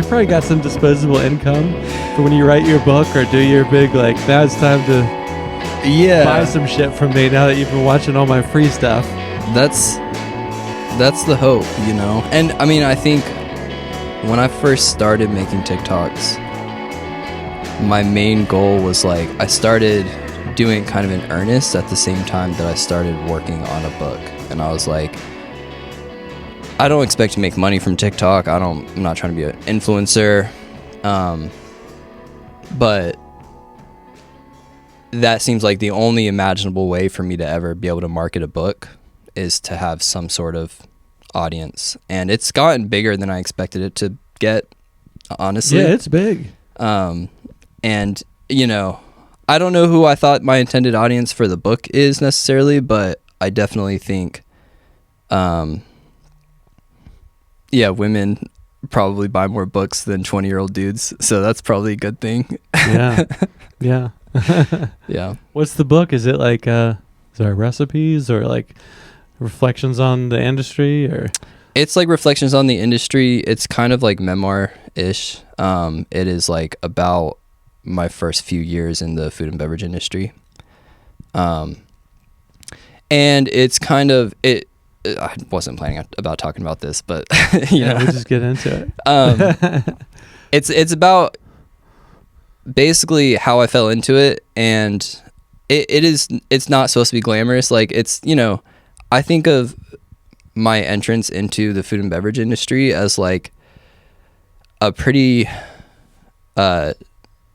They probably got some disposable income for when you write your book or do your big, like, now it's time to buy some shit from me now that you've been watching all my free stuff. That's the hope, you know? And I mean, I think when I first started making TikToks, my main goal was like, I started doing kind of in earnest at the same time that I started working on a book. And I was like, I don't expect to make money from TikTok. I'm not trying to be an influencer. But that seems like the only imaginable way for me to ever be able to market a book is to have some sort of audience. And it's gotten bigger than I expected it to get, honestly. Yeah, it's big. And, you know, I don't know who I thought my intended audience for the book is necessarily, but I definitely think, women probably buy more books than 20-year-old dudes. So that's probably a good thing. Yeah. Yeah. Yeah. What's the book? Is it like, is there recipes or like reflections on the industry, or? It's like reflections on the industry. It's kind of like memoir-ish. It is like about my first few years in the food and beverage industry. And it's kind of, I wasn't planning about talking about this, but you know, we'll just get into it. It's about basically how I fell into it, and it's not supposed to be glamorous. Like, it's, you know, I think of my entrance into the food and beverage industry as like a pretty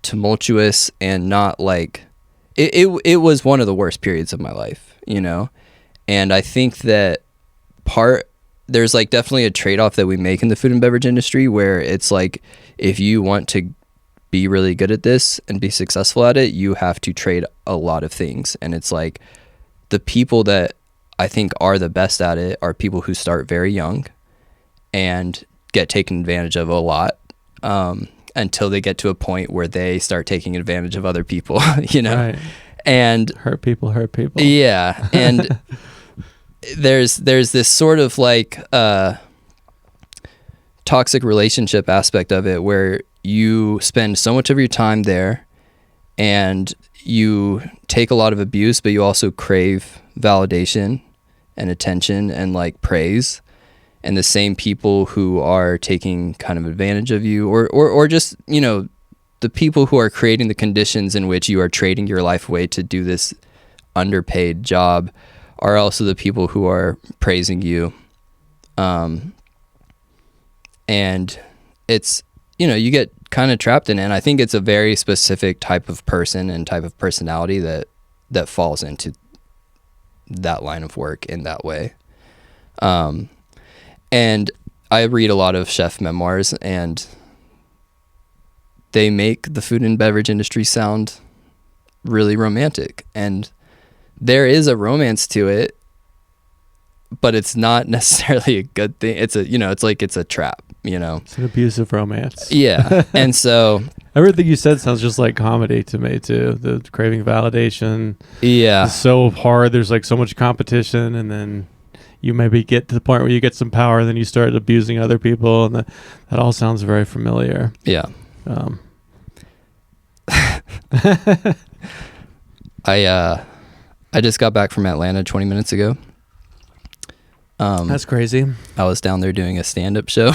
tumultuous and not like it was one of the worst periods of my life, you know. And I think that there's like definitely a trade-off that we make in the food and beverage industry, where it's like, if you want to be really good at this and be successful at it, you have to trade a lot of things. And it's like, the people that I think are the best at it are people who start very young and get taken advantage of a lot, until they get to a point where they start taking advantage of other people, you know. Right. And hurt people. Yeah. And there's this sort of like toxic relationship aspect of it, where you spend so much of your time there and you take a lot of abuse, but you also crave validation and attention and like praise. And the same people who are taking kind of advantage of you, or just, you know, the people who are creating the conditions in which you are trading your life away to do this underpaid job, are also the people who are praising you. And it's, you know, you get kind of trapped in it. And I think it's a very specific type of person and type of personality that falls into that line of work in that way. And I read a lot of chef memoirs, and they make the food and beverage industry sound really romantic. And there is a romance to it, but it's not necessarily a good thing. It's a, you know, it's like, it's a trap, you know. It's an abusive romance. Yeah. And so everything you said sounds just like comedy to me too. The craving validation. Yeah. It's so hard. There's like so much competition, and then you maybe get to the point where you get some power, and then you start abusing other people, and that all sounds very familiar. Yeah. I just got back from Atlanta 20 minutes ago. That's crazy. I was down there doing a stand-up show.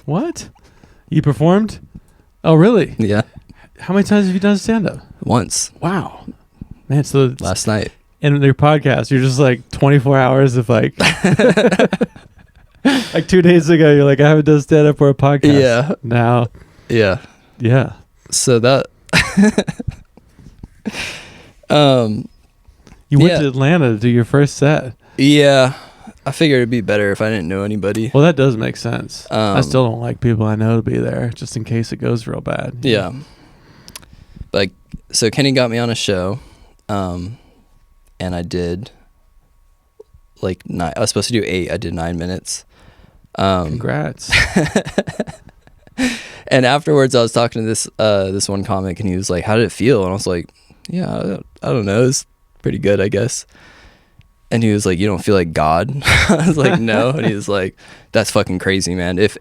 What? You performed? Oh, really? Yeah. How many times have you done stand-up? Once. Wow. Man, so last night. In their podcast, you're just like 24 hours of like like 2 days ago, you're like, I haven't done stand-up for a podcast. Yeah. Now. Yeah. Yeah. So that you went to Atlanta to do your first set. Yeah. I figured it'd be better if I didn't know anybody. Well, that does make sense. I still don't like people I know to be there, just in case it goes real bad. Yeah. Like, so Kenny got me on a show, and I did like 9. I was supposed to do 8. I did 9 minutes. Congrats. And afterwards, I was talking to this one comic, and he was like, "How did it feel?" And I was like, "Yeah, I don't know. It's pretty good, I guess." And he was like, "You don't feel like God?" I was like, "No." And he was like, "That's fucking crazy, man. If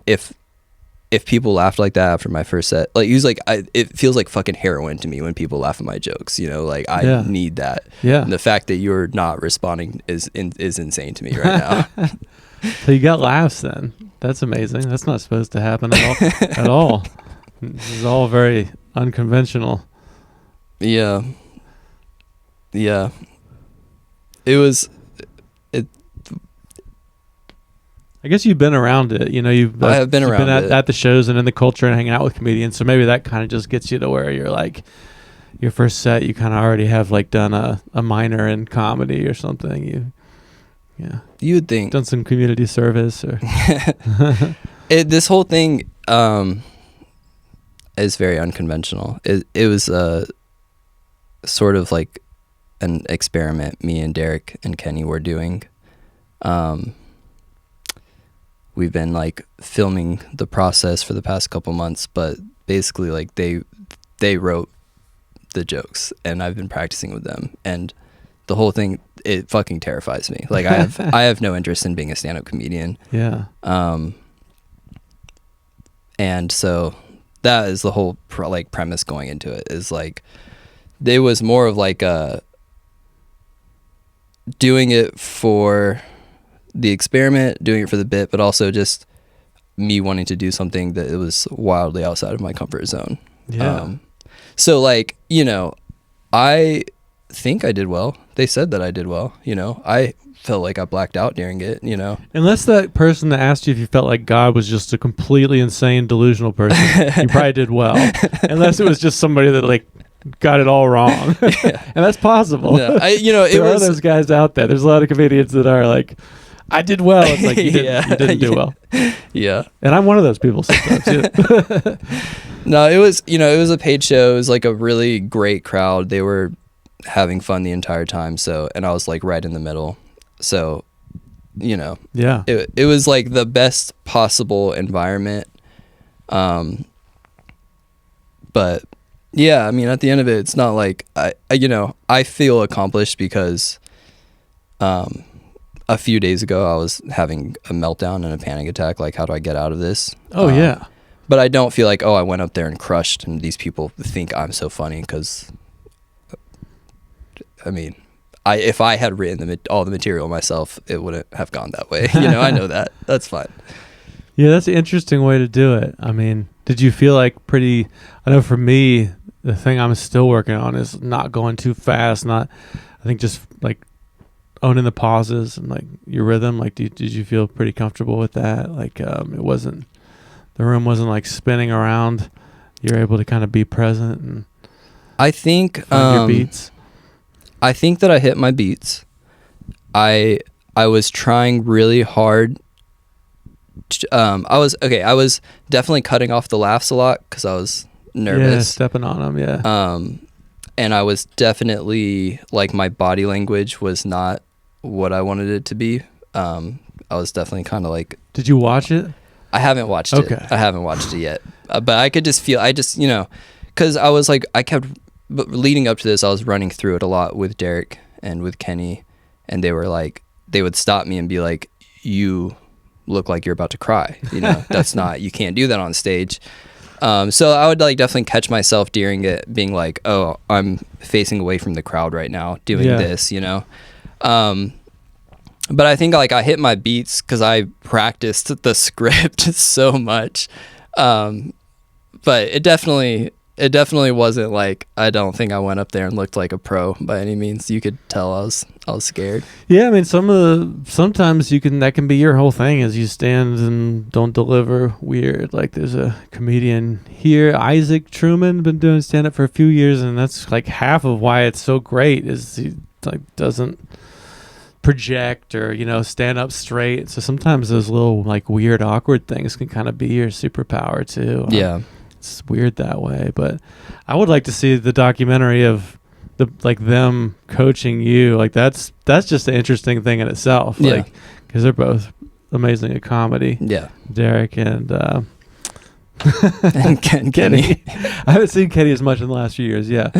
if people laughed like that after my first set, like he was like, it feels like fucking heroin to me when people laugh at my jokes, you know, like I need that. Yeah. And the fact that you're not responding is insane to me right now. So you got laughs then. That's amazing. That's not supposed to happen at all. At all. This is all very unconventional. Yeah. Yeah. I guess you've been around it. You know, I have been around it. at the shows and in the culture and hanging out with comedians. So maybe that kind of just gets you to where you're like, your first set, you kind of already have like done a minor in comedy or something. You would think. Done some community service or. This whole thing is very unconventional. It was sort of like an experiment me and Derek and Kenny were doing. We've been like filming the process for the past couple months, but basically like they wrote the jokes and I've been practicing with them, and the whole thing, it fucking terrifies me. Like I have no interest in being a stand-up comedian. Yeah. And so that is the whole premise going into it, is like there was more of like doing it for the experiment, doing it for the bit, but also just me wanting to do something that it was wildly outside of my comfort zone. Yeah. So like, you know, I think I did well. They said that I did well, you know. I felt like I blacked out during it, you know. Unless that person that asked you if you felt like God was just a completely insane, delusional person, you probably did well. Unless it was just somebody that like got it all wrong. Yeah. And that's possible. No, there are those guys out there. There's a lot of comedians that are like, I did well. It's like, you didn't do well. Yeah. And I'm one of those people sometimes. Yeah. No, it was a paid show. It was like a really great crowd. They were having fun the entire time. So, and I was like right in the middle. So, you know, yeah, it was like the best possible environment. But yeah, I mean, at the end of it, it's not like I feel accomplished because, a few days ago, I was having a meltdown and a panic attack. Like, how do I get out of this? Oh, yeah. But I don't feel like, I went up there and crushed and these people think I'm so funny, because, I mean, if I had written all the material myself, it wouldn't have gone that way. You know, I know that. That's fine. Yeah, that's an interesting way to do it. I mean, did you feel like I know for me, the thing I'm still working on is not going too fast, I think just like owning the pauses and like your rhythm. Like, did you feel pretty comfortable with that? Like, the room wasn't like spinning around. You're able to kind of be present and I think find your beats. I think that I hit my beats. I was trying really hard. I was definitely cutting off the laughs a lot because I was nervous. Yeah, stepping on them. Yeah. And I was definitely like, my body language was not what I wanted it to be. I was definitely kind of like. Did you watch it? I haven't watched it. I haven't watched it yet. But I could just feel. Because I was like, but leading up to this, I was running through it a lot with Derek and with Kenny, and they were like, they would stop me and be like, "You look like you're about to cry. You know, you can't do that on stage." So I would like definitely catch myself during it being like, "Oh, I'm facing away from the crowd right now, doing this," you know. But I think like I hit my beats because I practiced the script so much. But it definitely wasn't like, I don't think I went up there and looked like a pro by any means. You could tell I was scared. Yeah, I mean, sometimes that can be your whole thing, is you stand and don't deliver weird. Like, there's a comedian here, Isaac Truman, been doing stand up for a few years, and that's like half of why it's so great, is he like doesn't project or stand up straight. So sometimes those little like weird awkward things can kind of be your superpower too. Yeah. It's weird that way, but I would like to see the documentary of them coaching you. Like, that's just an interesting thing in itself. Yeah. Like, because they're both amazing at comedy. Yeah. Derek and and Kenny. I haven't seen Kenny as much in the last few years. Yeah,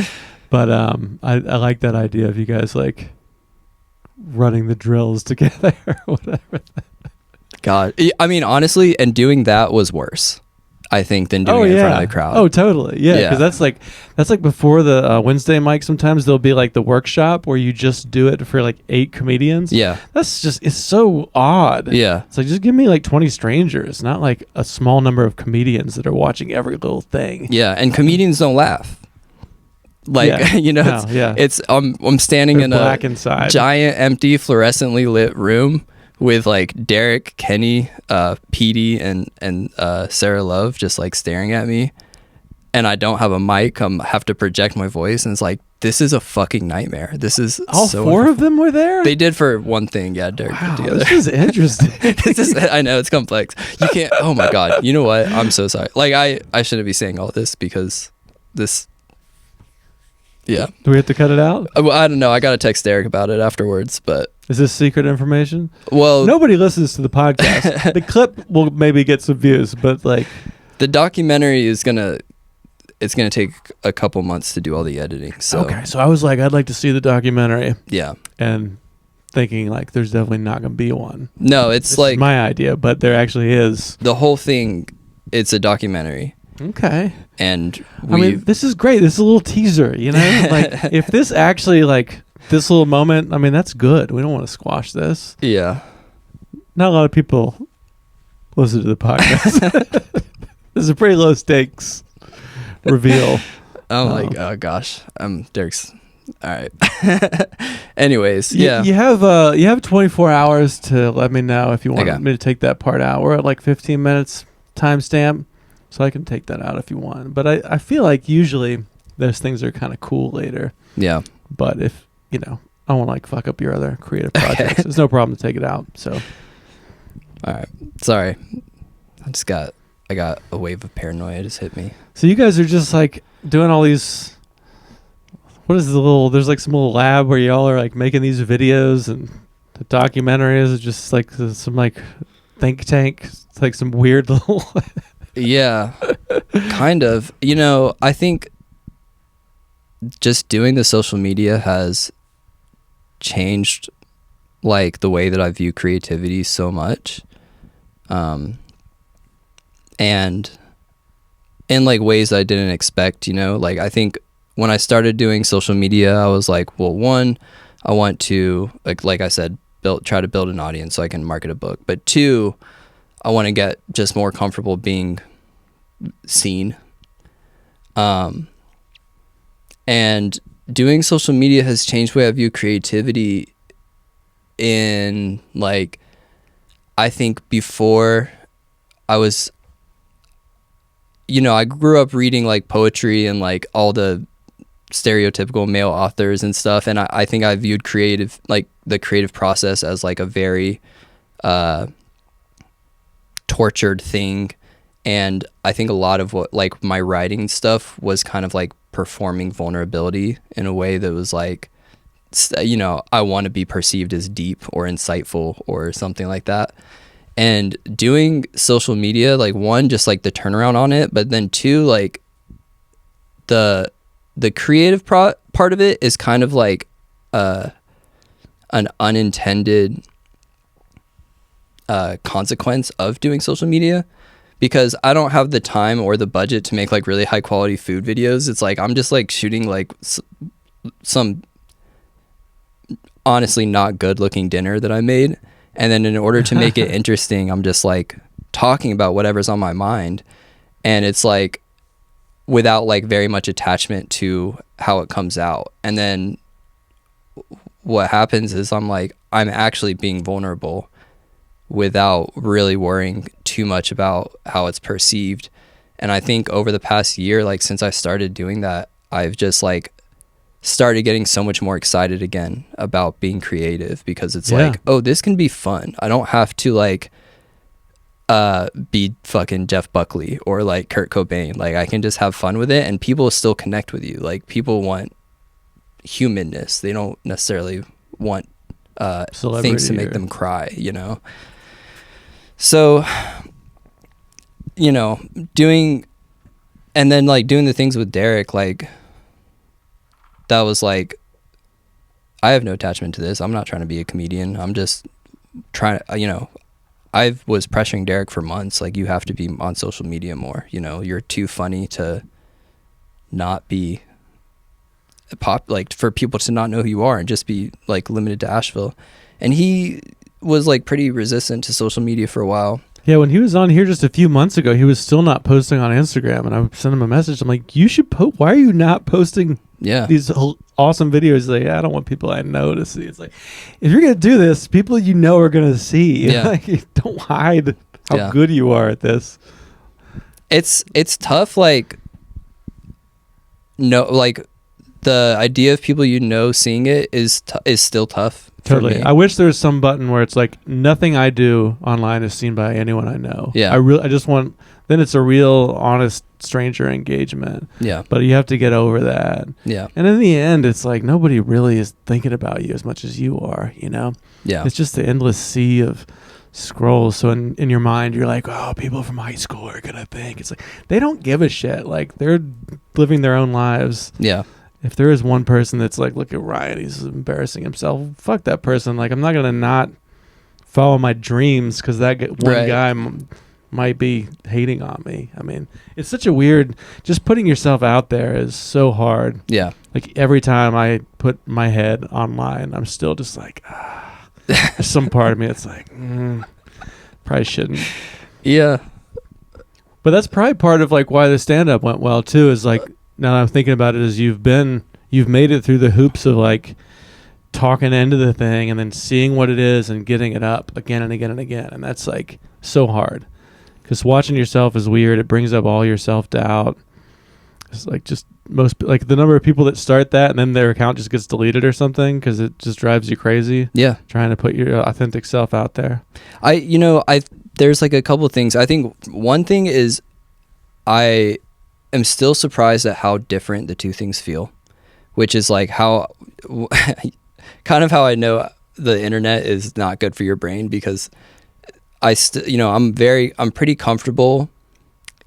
but I like that idea of you guys like running the drills together or whatever. God, I mean, honestly, and doing that was worse. I think, than doing it in front of the crowd. Oh, totally. Yeah, because that's like before the Wednesday mic. Sometimes there'll be like the workshop where you just do it for like 8 comedians. Yeah. That's just, it's so odd. Yeah. It's like, just give me like 20 strangers, not like a small number of comedians that are watching every little thing. Yeah, and comedians don't laugh. Like, you know, it's I'm standing They're in black a inside. giant, empty, fluorescently lit room with like Derek, Kenny, Petey, and Sarah Love just like staring at me, and I don't have a mic. I have to project my voice, and it's like, this is a fucking nightmare. This is all so 4 of them were there. They did for one thing. Yeah, Derek wow, put together. This is interesting. I know it's complex. You can't. Oh my god. You know what? I'm so sorry. Like I shouldn't be saying all this because this. Yeah. Do we have to cut it out? Well, I don't know. I got to text Derek about it afterwards, but... Is this secret information? Well... Nobody listens to the podcast. The clip will maybe get some views, but like... The documentary is gonna... It's gonna take a couple months to do all the editing, so... Okay, so I was like, I'd like to see the documentary. Yeah. And thinking like, there's definitely not gonna be one. No, it's this like... is my idea, but there actually is. The whole thing, it's a documentary. Okay. And I mean, this is great. This is a little teaser, you know? Like, if this actually, like, this little moment, I mean, that's good. We don't want to squash this. Yeah. Not a lot of people listen to the podcast. This is a pretty low stakes reveal. Oh, my gosh. Derek's... All right. Anyways, yeah. You have 24 hours to let me know if you want me to take that part out. We're at like 15 minutes timestamp. So I can take that out if you want. But I feel like usually those things are kind of cool later. Yeah. But if, you know, I want to like fuck up your other creative projects, there's no problem to take it out. So. All right. Sorry. I got a wave of paranoia just hit me. So you guys are just like doing all these, what is there's like some little lab where y'all are like making these videos, and the documentary is just like some like think tank. It's like some weird little... Yeah, kind of. You know, I think just doing the social media has changed like the way that I view creativity so much. And in like ways I didn't expect, you know, like I think when I started doing social media, I was like, well, one, I want to like I said, try to build an audience so I can market a book. But 2, I want to get just more comfortable being seen. And doing social media has changed the way I view creativity in like, I think before I was, you know, I grew up reading like poetry and like all the stereotypical male authors and stuff. And I think I viewed the creative process as like a very, tortured thing. And I think a lot of what like my writing stuff was kind of like performing vulnerability in a way that was like, you know, I want to be perceived as deep or insightful or something like that. And doing social media, like 1, just like the turnaround on it, but then 2, like the creative part of it is kind of like an unintended consequence of doing social media, because I don't have the time or the budget to make like really high quality food videos. It's like I'm just like shooting like some honestly not good looking dinner that I made, and then in order to make it interesting, I'm just like talking about whatever's on my mind, and it's like without like very much attachment to how it comes out. And then what happens is I'm actually being vulnerable without really worrying too much about how it's perceived. And I think over the past year, like since I started doing that, I've just like started getting so much more excited again about being creative, because it's like, oh, this can be fun. I don't have to like be fucking Jeff Buckley or like Kurt Cobain. Like I can just have fun with it, and people still connect with you. Like people want humanness. They don't necessarily want things to make them cry, you know? So, you know, doing the things with Derek, like that was like, I have no attachment to this. I'm not trying to be a comedian. I'm just trying to, you know, I was pressuring Derek for months, like, you have to be on social media more, you know, you're too funny to not be like for people to not know who you are and just be like limited to Asheville. And he was like pretty resistant to social media for a while. Yeah, when he was on here just a few months ago, he was still not posting on Instagram, and I sent him a message. I'm like, you should post. Why are you not posting these awesome videos? He's like, I don't want people I know to see. It's like, if you're gonna do this, people you know are gonna see. Yeah. Like, don't hide how good you are at this. It's tough. Like, no, like the idea of people you know seeing it is still tough. Totally. I wish there was some button where it's like nothing I do online is seen by anyone I know. Yeah. I just want, then it's a real honest stranger engagement. Yeah. But you have to get over that. Yeah. And in the end, it's like nobody really is thinking about you as much as you are, you know? Yeah. It's just the endless sea of scrolls. So in your mind, you're like, oh, people from high school are going to think. It's like, they don't give a shit. Like, they're living their own lives. Yeah. If there is one person that's like, look at Ryan, he's embarrassing himself, fuck that person. Like, I'm not going to not follow my dreams because that one guy might be hating on me. I mean, it's such a weird, just putting yourself out there is so hard. Yeah. Like, every time I put my head online, I'm still just like, there's some part of me that's like, probably shouldn't. Yeah. But that's probably part of like why the stand-up went well too, is like, now that I'm thinking about it, is you've made it through the hoops of like talking into the thing and then seeing what it is and getting it up again and again and again. And that's like so hard because watching yourself is weird. It brings up all your self-doubt. It's like just most, like the number of people that start that and then their account just gets deleted or something because it just drives you crazy. Yeah. Trying to put your authentic self out there. There's like a couple of things. I think one thing is I am still surprised at how different the two things feel, which is like how kind of how I know the internet is not good for your brain, because I'm pretty comfortable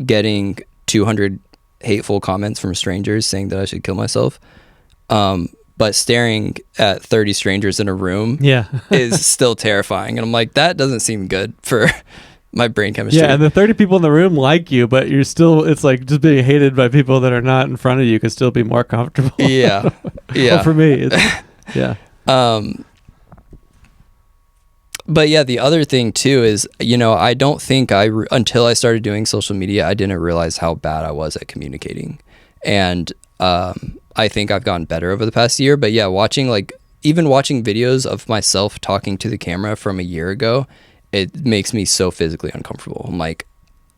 getting 200 hateful comments from strangers saying that I should kill myself. But staring at 30 strangers in a room is still terrifying. And I'm like, that doesn't seem good for my brain chemistry. Yeah, and the 30 people in the room like you, but you're still, it's like just being hated by people that are not in front of you can still be more comfortable. Yeah. Yeah. Well, for me, it's, yeah. But yeah, the other thing too is, I don't think until I started doing social media, I didn't realize how bad I was at communicating. And I think I've gotten better over the past year. But yeah, even watching videos of myself talking to the camera from a year ago, it makes me so physically uncomfortable. I'm like,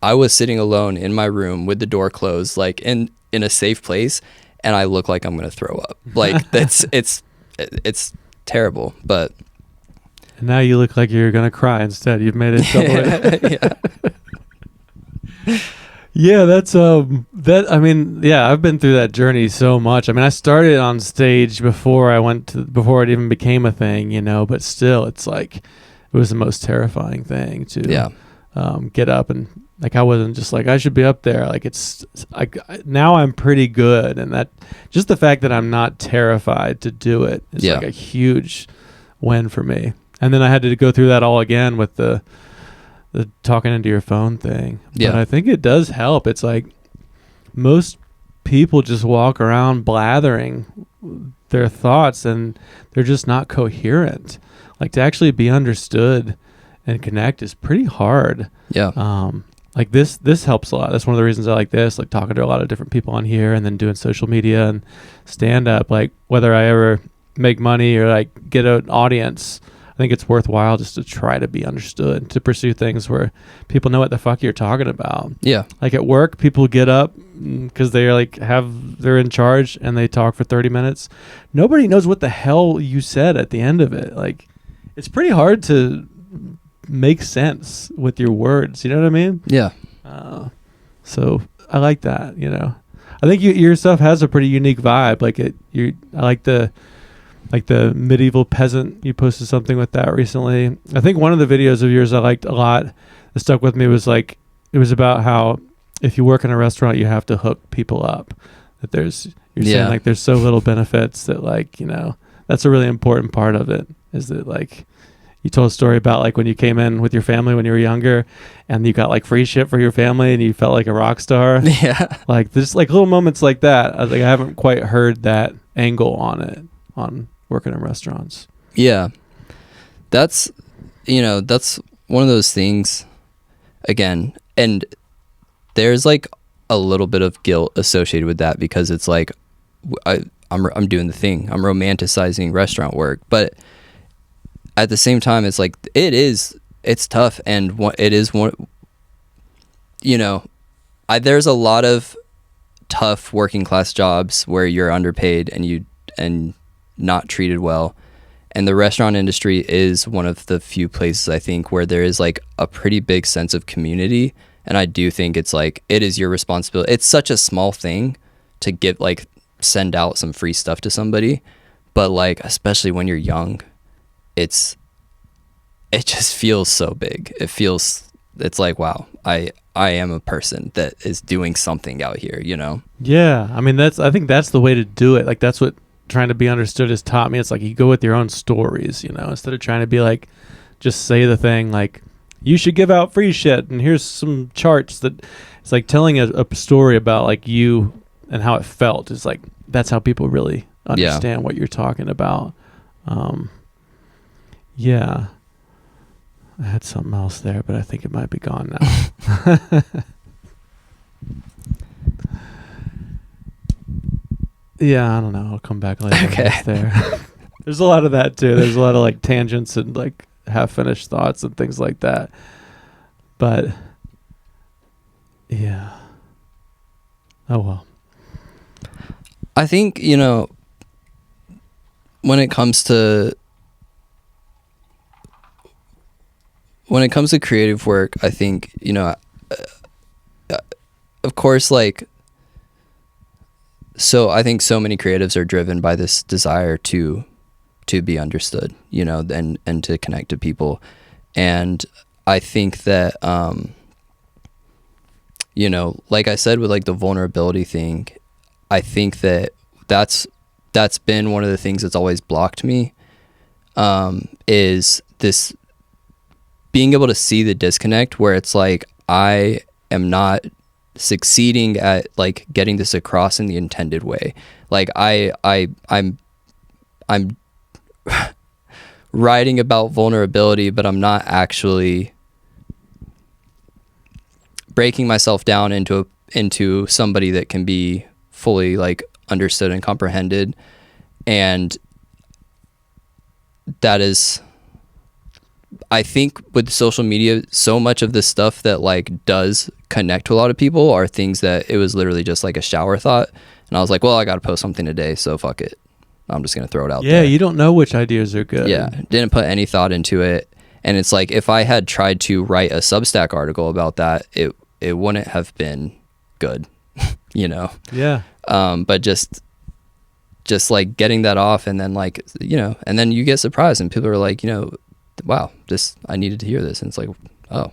I was sitting alone in my room with the door closed, like in a safe place, and I look like I'm gonna throw up. Like it's terrible. But and now you look like you're gonna cry instead. You've made it double. Yeah. Yeah, that's I mean, yeah, I've been through that journey so much. I mean, I started on stage before it even became a thing, but still, it's like it was the most terrifying thing to get up, and like I wasn't just like I should be up there. Like it's like now I'm pretty good, and that just the fact that I'm not terrified to do it is like a huge win for me. And then I had to go through that all again with the talking into your phone thing. Yeah. But I think it does help. It's like most people just walk around blathering their thoughts and they're just not coherent. Like to actually be understood and connect is pretty hard. Yeah. Like this helps a lot. That's one of the reasons I like this, like talking to a lot of different people on here and then doing social media and stand up. Like whether I ever make money or like get an audience, I think it's worthwhile just to try to be understood, to pursue things where people know what the fuck you're talking about. Yeah. Like at work, people get up because they're like they're in charge and they talk for 30 minutes. Nobody knows what the hell you said at the end of it. Like it's pretty hard to make sense with your words. You know what I mean? Yeah. So I like that, I think your stuff has a pretty unique vibe. I like the medieval peasant. You posted something with that recently. I think one of the videos of yours I liked a lot that stuck with me was like, it was about how if you work in a restaurant, you have to hook people up. That you're saying like there's so little benefits that like, that's a really important part of it, is that like you told a story about like when you came in with your family when you were younger and you got like free shit for your family and you felt like a rock star. Yeah. Like there's like little moments like that. I haven't quite heard that angle on it, on working in restaurants. Yeah. That's one of those things again. And there's like a little bit of guilt associated with that because it's like, I'm doing the thing. I'm romanticizing restaurant work, but at the same time, it's like it's tough, and it is one. There's a lot of tough working class jobs where you're underpaid and not treated well, and the restaurant industry is one of the few places I think where there is like a pretty big sense of community, and I do think it's like it is your responsibility. It's such a small thing to get like send out some free stuff to somebody, but like especially when you're young, it just feels so big. It's like, wow, I am a person that is doing something out here, Yeah, I mean I think that's the way to do it. Like that's what trying to be understood has taught me. It's like you go with your own stories, instead of trying to be like just say the thing like you should give out free shit and here's some charts. That it's like telling a story about like you and how it felt. Is like that's how people really understand what you're talking about. Yeah, I had something else there, but I think it might be gone now. Yeah, I don't know. I'll come back later. Okay. There. There's a lot of that too. There's a lot of like tangents and like half-finished thoughts and things like that. But yeah. Oh well. I think, when it comes to creative work, I think, of course, like, so I think so many creatives are driven by this desire to be understood, and to connect to people. And I think that, like I said, with like the vulnerability thing, I think that that's been one of the things that's always blocked me, is this being able to see the disconnect where it's like I am not succeeding at like getting this across in the intended way. Like I'm writing about vulnerability, but I'm not actually breaking myself down into somebody that can be fully like understood and comprehended. And that is, I think with social media, so much of the stuff that like does connect to a lot of people are things that it was literally just like a shower thought. And I was like, well, I got to post something today, so fuck it. I'm just going to throw it out there. Yeah, you don't know which ideas are good. Yeah, didn't put any thought into it. And it's like, if I had tried to write a Substack article about that, it wouldn't have been good, Yeah. But just like getting that off, and then like, and then you get surprised and people are like, wow, I needed to hear this. And it's like, oh,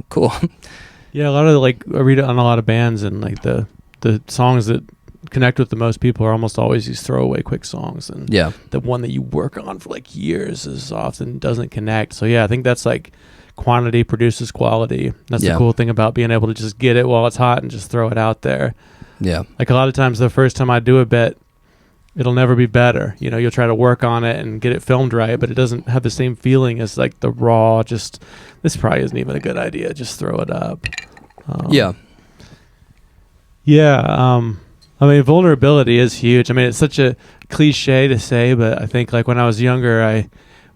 cool. Yeah, a lot of like, I read it on a lot of bands, and like the songs that connect with the most people are almost always these throwaway quick songs, and yeah, the one that you work on for like years is often doesn't connect. So yeah, I think that's like quantity produces quality. That's the cool thing about being able to just get it while it's hot and just throw it out there. Yeah, like a lot of times the first time I do a bit, it'll never be better. You'll try to work on it and get it filmed right, but it doesn't have the same feeling as like the raw, just, this probably isn't even a good idea, just throw it up. Yeah. I mean, vulnerability is huge. I mean, it's such a cliche to say, but I think like when I was younger, I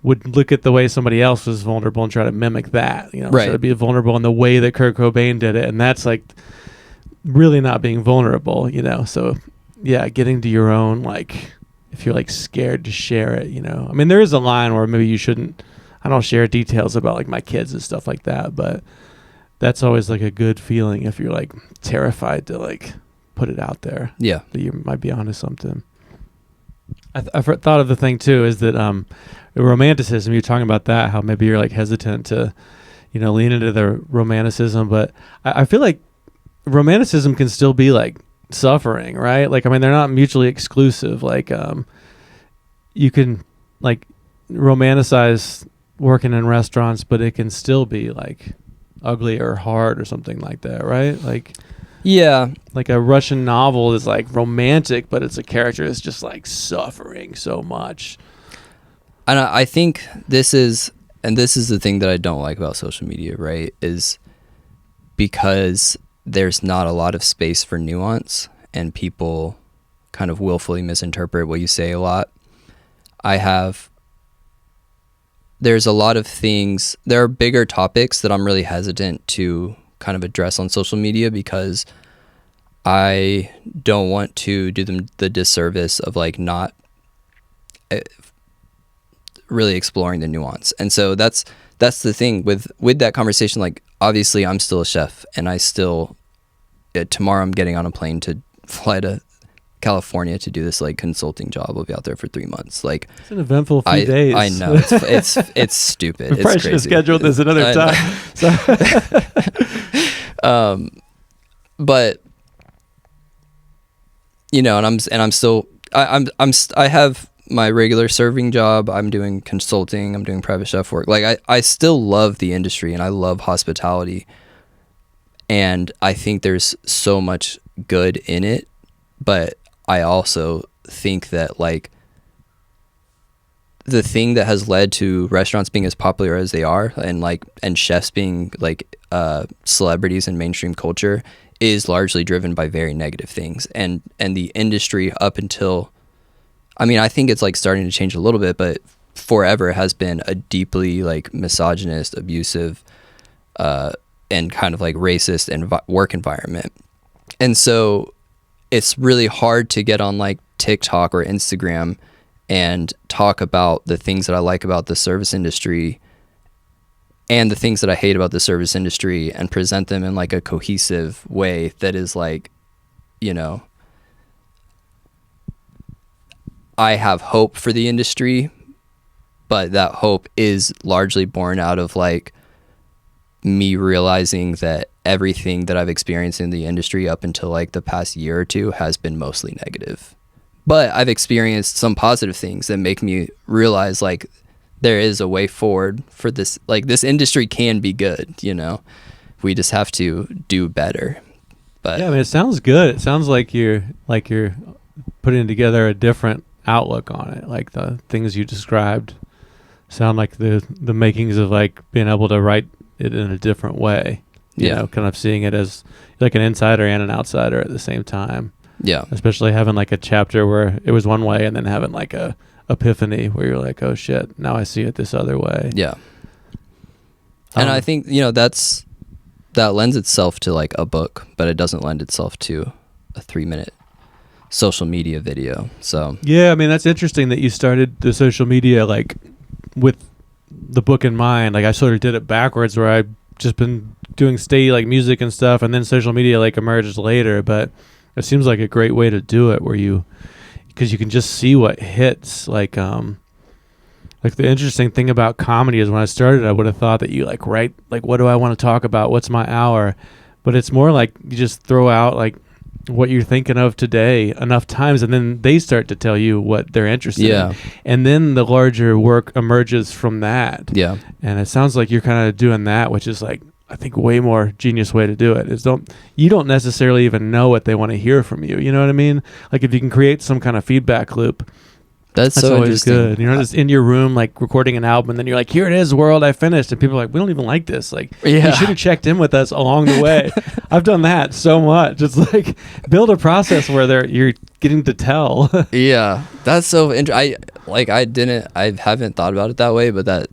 would look at the way somebody else was vulnerable and try to mimic that, try to be vulnerable in the way that Kurt Cobain did it. And that's like really not being vulnerable, so yeah, getting to your own, like, if you're like scared to share it, I mean, there is a line where maybe you shouldn't, I don't share details about like my kids and stuff like that, but that's always like a good feeling if you're like terrified to like put it out there. Yeah. That you might be onto something. I've thought of the thing too, is that romanticism, you're talking about that, how maybe you're like hesitant to, lean into the romanticism, but I feel like romanticism can still be like suffering, right? Like, I mean, they're not mutually exclusive. Like, you can like romanticize working in restaurants, but it can still be like ugly or hard or something like that, right? Like, yeah, like a Russian novel is like romantic, but it's a character that's just like suffering so much. and I think this is the thing that I don't like about social media, right? Is because there's not a lot of space for nuance, and people kind of willfully misinterpret what you say a lot. There's a lot of things, there are bigger topics that I'm really hesitant to kind of address on social media because I don't want to do them the disservice of like not really exploring the nuance. And so that's the thing with that conversation. Like, obviously I'm still a chef, and I still tomorrow I'm getting on a plane to fly to California to do this like consulting job. I'll be out there for 3 months. Like, it's an eventful few days. I know it's stupid. We probably should have scheduled this another time. So. But you know, and I'm still I have my regular serving job. I'm doing consulting. I'm doing private chef work. Like, I still love the industry, and I love hospitality, and I think there's so much good in it. But I also think that like the thing that has led to restaurants being as popular as they are, and chefs being like celebrities in mainstream culture, is largely driven by very negative things. And the industry up until, I mean, I think it's like starting to change a little bit, but forever has been a deeply like misogynist, abusive, and kind of like racist work environment. And so it's really hard to get on like TikTok or Instagram and talk about the things that I like about the service industry and the things that I hate about the service industry, and present them in like a cohesive way that is like, you know, I have hope for the industry, but that hope is largely born out of like me realizing that everything that I've experienced in the industry up until like the past year or two has been mostly negative. But I've experienced some positive things that make me realize like there is a way forward for this. Like, this industry can be good, you know. We just have to do better. But yeah, I mean, it sounds good. It sounds like you're putting together a different outlook on it. Like, the things you described sound like the makings of like being able to write it in a different way. You know, kind of seeing it as like an insider and an outsider at the same time. Yeah. Especially having like a chapter where it was one way, and then having like a epiphany where you're like, oh shit, now I see it this other way. Yeah. And I think, you know, that lends itself to like a book, but it doesn't lend itself to a 3-minute social media video. So yeah, I mean, that's interesting that you started the social media like with the book in mind. Like, I sort of did it backwards, where I just been doing like music and stuff, and then social media like emerges later. But it seems like a great way to do it, where because you can just see what hits. Like the interesting thing about comedy is, when I started, I would have thought that you like write like, what do I want to talk about, what's my hour, but it's more like you just throw out like what you're thinking of today enough times, and then they start to tell you what they're interested in, and then the larger work emerges from that. And it sounds like you're kind of doing that, which is like, I think, way more genius way to do it. Is you don't necessarily even know what they want to hear from you. You know what I mean? Like, if you can create some kind of feedback loop, that's so always good. You're not just in your room like recording an album, and then you're like, here it is, world, I finished, and people are like, we don't even like this. Like, you should have checked in with us along the way. I've done that so much. It's like, build a process where you're getting to tell. Yeah, that's so interesting. I haven't thought about it that way, but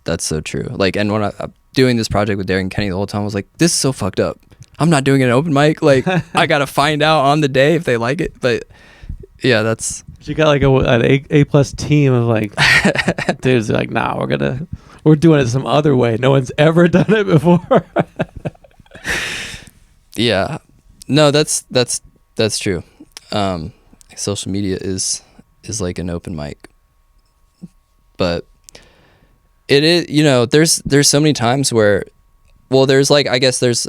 that's so true. Like, and when I'm doing this project with Derek and Kenny the whole time, I was like, this is so fucked up. I'm not doing an open mic. Like, I gotta find out on the day if they like it. But yeah, that's. You got like an A+ team of like dudes like, nah, we're doing it some other way. No one's ever done it before. Yeah, no, that's true. Social media is like an open mic, but it is, you know, there's so many times where, well, there's like, I guess there's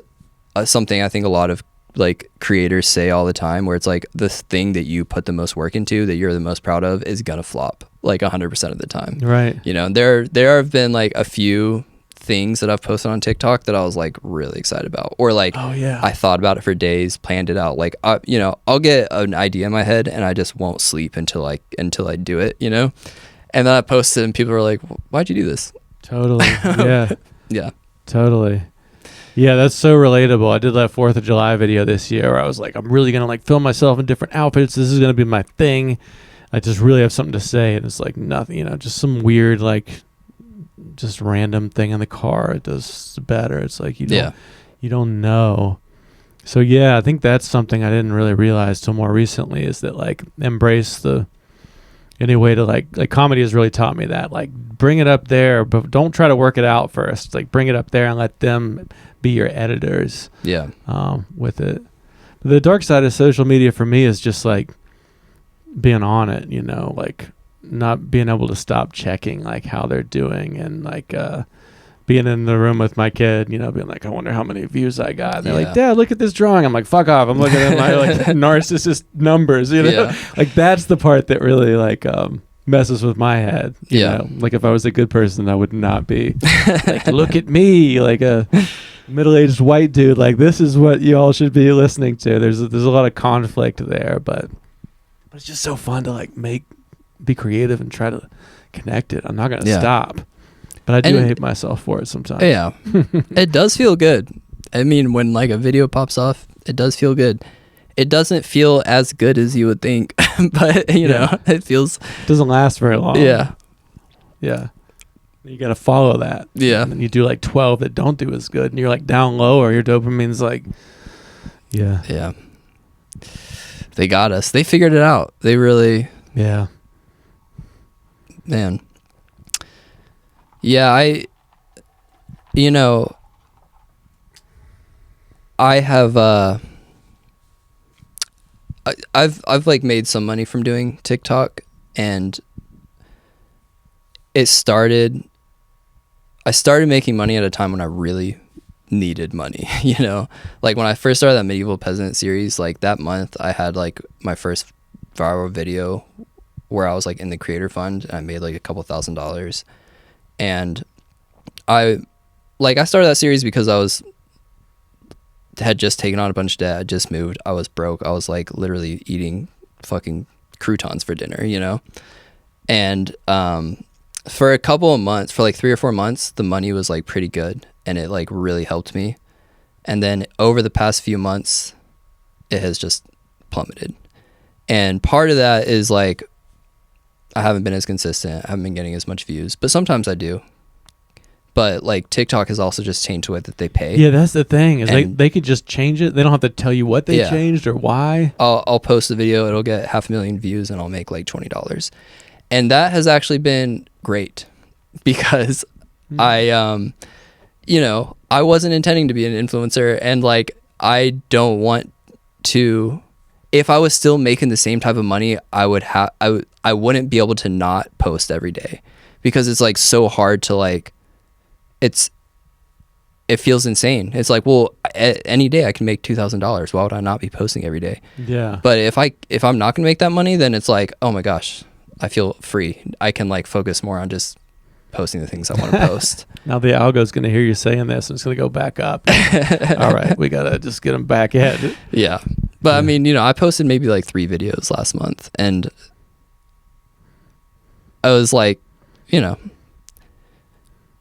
something I think a lot of like creators say all the time, where it's like the thing that you put the most work into, that you're the most proud of, is gonna flop. like 100% of the time. Right. You know, there have been like a few things that I've posted on TikTok that I was like really excited about, or like, oh yeah, I thought about it for days, planned it out. Like, you know, I'll get an idea in my head and I just won't sleep until I do it, you know? And then I posted and people were like, why'd you do this? Totally. Yeah. Yeah. Totally. Yeah, that's so relatable. I did that 4th of July video this year where I was like, I'm really going to like film myself in different outfits. This is going to be my thing. I just really have something to say. And it's like nothing, you know, just some weird, like just random thing in the car. It does better. It's like, you don't know. So yeah, I think that's something I didn't really realize till more recently, is that like embrace any way to like comedy has really taught me that, like bring it up there, but don't try to work it out first. Like bring it up there and let them be your editors. Yeah. With it. The dark side of social media for me is just like being on it, you know, like not being able to stop checking like how they're doing, and like being in the room with my kid, you know, being like, I wonder how many views I got. And they're like, Dad, look at this drawing. I'm like, fuck off. I'm looking at my like narcissist numbers, you know? Yeah. Like that's the part that really like messes with my head. You know? Like if I was a good person, I would not be like, look at me, like a middle-aged white dude. Like this is what you all should be listening to. There's a lot of conflict there, but it's just so fun to like be creative and try to connect it. I'm not going to stop. But I do hate myself for it sometimes. Yeah. It does feel good. I mean, when like a video pops off, it does feel good. It doesn't feel as good as you would think, but you know, it doesn't last very long. Yeah. Yeah. You got to follow that. Yeah. And then you do like 12 that don't do as good, and you're like down low, or your dopamine's like, yeah. Yeah. They got us. They figured it out. They really. Yeah. Man. Yeah, I have I've like made some money from doing TikTok, and I started making money at a time when I really needed money, you know? Like when I first started that Medieval Peasant series, like that month I had like my first viral video where I was like in the creator fund, and I made like a couple $1,000. And I started that series because I had just taken on a bunch of debt. I just moved. I was broke. I was like literally eating fucking croutons for dinner, you know? And for a couple of months, for like 3 or 4 months, the money was like pretty good, and it like really helped me. And then over the past few months, it has just plummeted. And part of that is like, I haven't been as consistent. I haven't been getting as much views, but sometimes I do. But like TikTok has also just changed the way that they pay. Yeah, that's the thing. Is they could just change it. They don't have to tell you what they changed or why. I'll post the video. It'll get 500,000 views, and I'll make like $20. And that has actually been great, because I I wasn't intending to be an influencer, and like I don't want to. If I was still making the same type of money, I wouldn't be able to not post every day, because it's like so hard to like, it feels insane. It's like, well, any day I can make $2,000. Why would I not be posting every day? Yeah. But if I'm not going to make that money, then it's like, oh my gosh, I feel free. I can like focus more on just posting the things I want to post. Now the algo's going to hear you saying this, and it's going to go back up. All right, we got to just get them back in. Yeah. But I mean, you know, I posted maybe like 3 videos last month, and I was like, you know,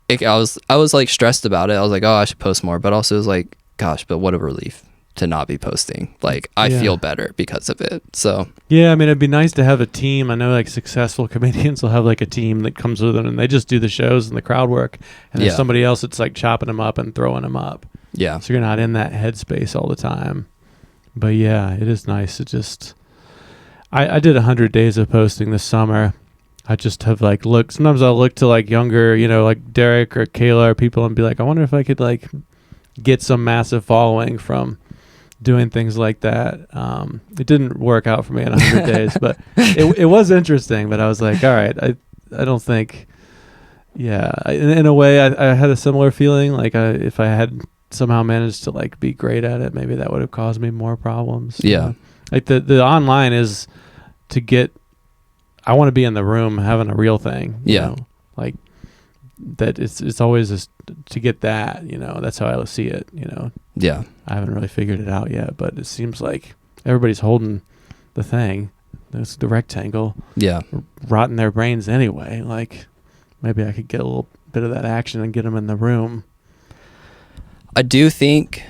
I was like stressed about it. I was like, oh, I should post more, but also it was like, gosh, but what a relief to not be posting. Like I feel better because of it. So yeah, I mean, it'd be nice to have a team. I know like successful comedians will have like a team that comes with them, and they just do the shows and the crowd work, and there's somebody else that's like chopping them up and throwing them up. Yeah. So you're not in that headspace all the time. But yeah, it is nice to just. I did 100 days of posting this summer. I just have like looked. Sometimes I'll look to like younger, you know, like Derek or Kayla or people, and be like, I wonder if I could like get some massive following from doing things like that. It didn't work out for me in 100 days, but it was interesting. But I was like, all right, I don't think. Yeah, in a way, I had a similar feeling. Like if I had somehow managed to like be great at it, maybe that would have caused me more problems. Yeah. Like the online is to get. I want to be in the room having a real thing. You Yeah. know? Like that. It's always just to get that. You know, that's how I see it. You know. Yeah. I haven't really figured it out yet, but it seems like everybody's holding the thing. There's the rectangle. Yeah. Rotting their brains anyway. Like maybe I could get a little bit of that action and get them in the room. I do think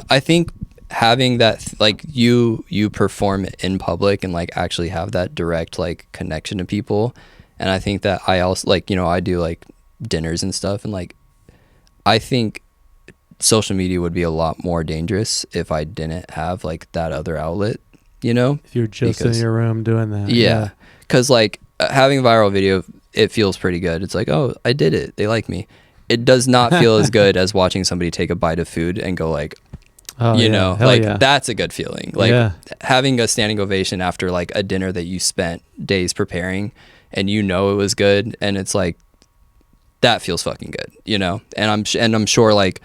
I think having that like you perform in public and like actually have that direct like connection to people, and I think that I also like, you know, I do like dinners and stuff, and like I think social media would be a lot more dangerous if I didn't have like that other outlet, you know, If you're just in your room doing that. yeah, because like having a viral video, it feels pretty good. It's like, oh, I did it, they like me. It does not feel as good as watching somebody take a bite of food and go like, Oh, you know, Hell like yeah. that's a good feeling. Like having a standing ovation after like a dinner that you spent days preparing and you know it was good, and it's like that feels fucking good, you know. And I'm sure like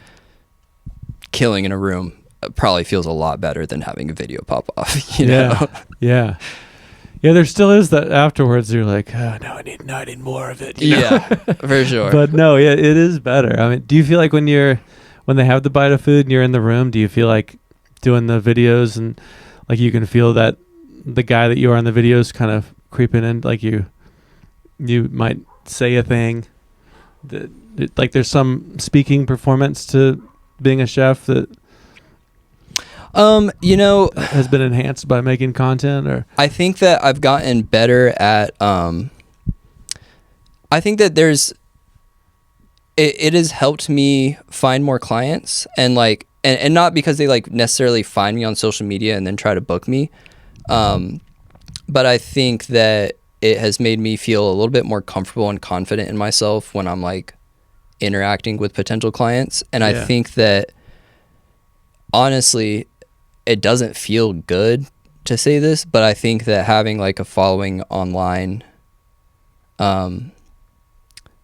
killing in a room probably feels a lot better than having a video pop off, you know. Yeah. There still is that afterwards. You're like, oh, no, I need more of it. You know? Yeah, for sure. But no, yeah, it is better. I mean, do you feel like when they have the bite of food and you're in the room, do you feel like doing the videos and like you can feel that the guy that you are in the videos kind of creeping in, like you might say a thing that like there's some speaking performance to being a chef that you know, has been enhanced by making content? Or I think that I've gotten better at I think that it has helped me find more clients, and like and not because they like necessarily find me on social media and then try to book me, but I think that it has made me feel a little bit more comfortable and confident in myself when I'm like interacting with potential clients. And I think that honestly, it doesn't feel good to say this, but I think that having like a following online,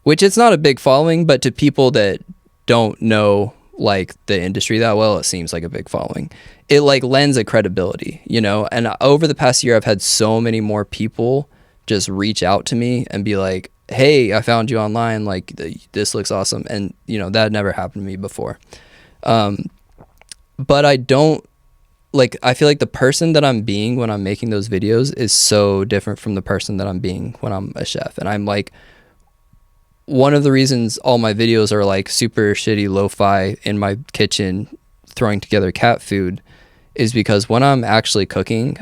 which it's not a big following, but to people that don't know like the industry that well, it seems like a big following. It like lends a credibility, you know. And over the past year, I've had so many more people just reach out to me and be like, hey, I found you online, like this looks awesome. And you know, that never happened to me before. But I don't like, I feel like the person that I'm being when I'm making those videos is so different from the person that I'm being when I'm a chef. And I'm like, one of the reasons all my videos are like super shitty lo-fi in my kitchen throwing together cat food is because when I'm actually cooking,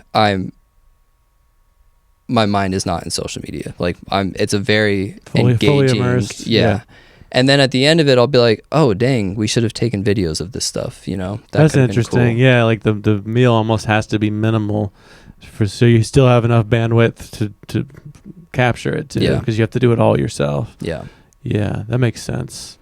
my mind is not in social media. Like it's a very engaging, fully immersed. Yeah. And then at the end of it, I'll be like, oh, dang, we should have taken videos of this stuff, you know? That's interesting. Cool. Yeah, like the meal almost has to be minimal so you still have enough bandwidth to capture it, too. Yeah. Because you have to do it all yourself. Yeah. Yeah, that makes sense.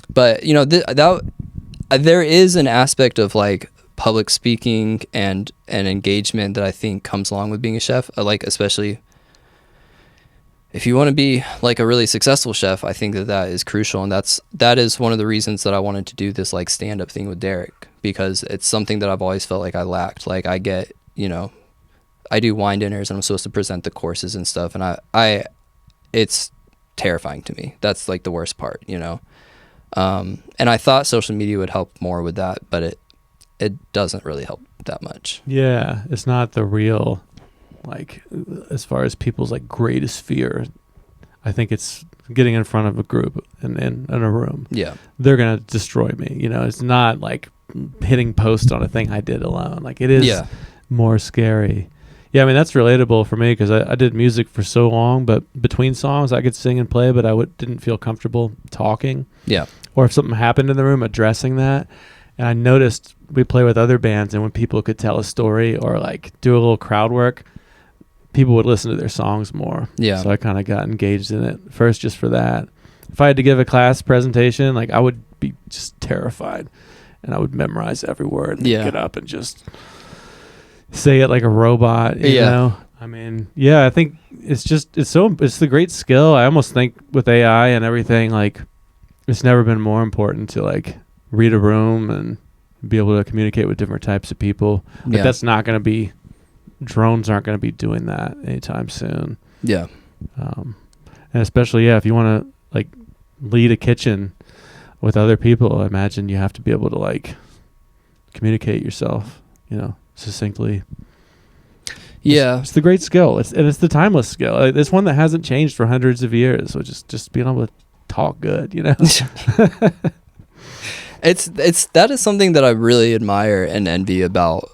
But, you know, there is an aspect of, like, public speaking and engagement that I think comes along with being a chef. Like, especially if you want to be like a really successful chef, I think that is crucial. And that is one of the reasons that I wanted to do this like stand-up thing with Derek, because it's something that I've always felt like I lacked. Like I get, you know, I do wine dinners and I'm supposed to present the courses and stuff. And it's terrifying to me. That's like the worst part, you know? And I thought social media would help more with that, but it doesn't really help that much. Yeah. It's not the real, like, as far as people's like greatest fear, I think it's getting in front of a group and in a room. Yeah, they're gonna destroy me. You know, it's not like hitting post on a thing I did alone. Like it is more scary. Yeah, I mean that's relatable for me because I did music for so long, but between songs I could sing and play, but I didn't feel comfortable talking. Yeah, or if something happened in the room, addressing that. And I noticed we play with other bands, and when people could tell a story or like do a little crowd work, people would listen to their songs more. Yeah. So I kind of got engaged in it first just for that. If I had to give a class presentation, like I would be just terrified and I would memorize every word and get up and just say it like a robot, you know? I mean, yeah, I think it's the great skill. I almost think with AI and everything, like it's never been more important to like read a room and be able to communicate with different types of people. Like that's not going to be drones aren't going to be doing that anytime soon. Yeah. And especially, if you want to like lead a kitchen with other people, I imagine you have to be able to like communicate yourself, succinctly. Yeah. It's the great skill. It's the timeless skill. It's one that hasn't changed for hundreds of years, which is just being able to talk good, That is something that I really admire and envy about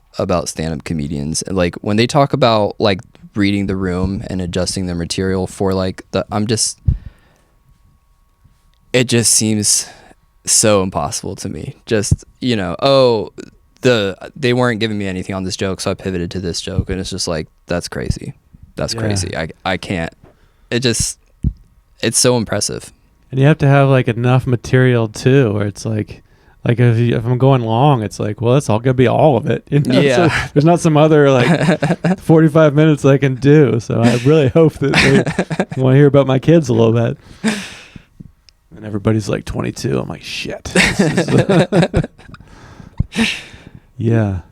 stand-up comedians. And like when they talk about like reading the room and adjusting their material for like it just seems so impossible to me. Just, they weren't giving me anything on this joke, so I pivoted to this joke, and it's just like, that's crazy. That's crazy. I can't. It's so impressive. And you have to have like enough material too, where it's like if I'm going long, it's like, well, it's all gonna be all of it. Yeah. So there's not some other like 45 minutes I can do. So I really hope that they want to hear about my kids a little bit. And everybody's like 22. I'm like, shit. Yeah,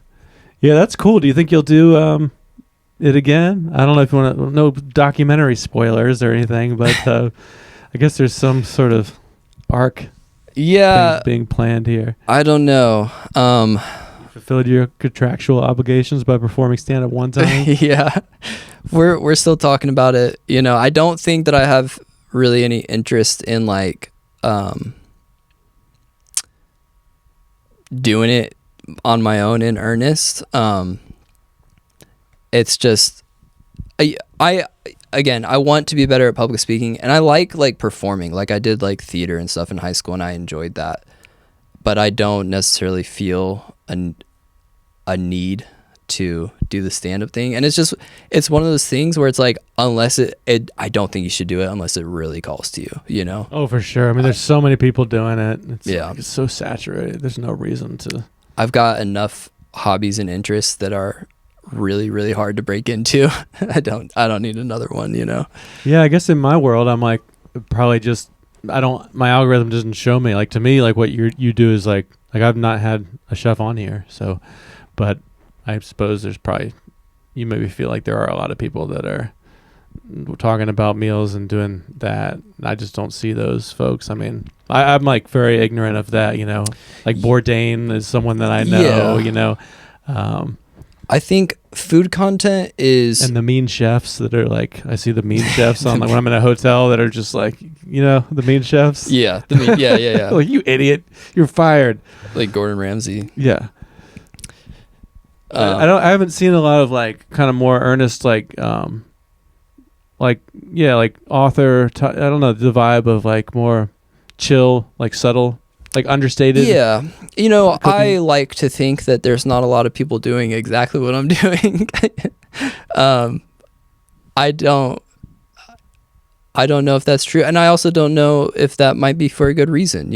that's cool. Do you think you'll do it again? I don't know if you want to. No documentary spoilers or anything, but I guess there's some sort of arc. Yeah, being planned here. I don't know. You fulfilled your contractual obligations by performing stand-up one time. Yeah, we're still talking about it. I don't think that I have really any interest in like doing it on my own in earnest. It's just I want to be better at public speaking, and I like performing. Like I did like theater and stuff in high school, and I enjoyed that, but I don't necessarily feel a need to do the stand-up thing. And it's one of those things where it's like, unless I don't think you should do it unless it really calls to you, Oh, for sure. I mean, there's so many people doing it. It's so saturated. There's no reason to. I've got enough hobbies and interests that are really, really hard to break into. I don't need another one, Yeah, I guess in my world, I'm like, probably just, my algorithm doesn't show me. Like, to me, like what you do is like I've not had a chef on here. So, but I suppose there's probably, you maybe feel like there are a lot of people that are talking about meals and doing that. I just don't see those folks. I mean, I'm like very ignorant of that, like Bourdain is someone that I know, I think food content is... And the mean chefs that are like, I see the mean chefs on like when I'm in a hotel that are just like, the mean chefs. Yeah. Yeah. Like, you idiot, you're fired. Like Gordon Ramsay. Yeah. I haven't seen a lot of like kind of more earnest like author I don't know, the vibe of like more chill, like subtle, like understated. Yeah. I like to think that there's not a lot of people doing exactly what I'm doing. I don't know if that's true, and I also don't know if that might be for a good reason.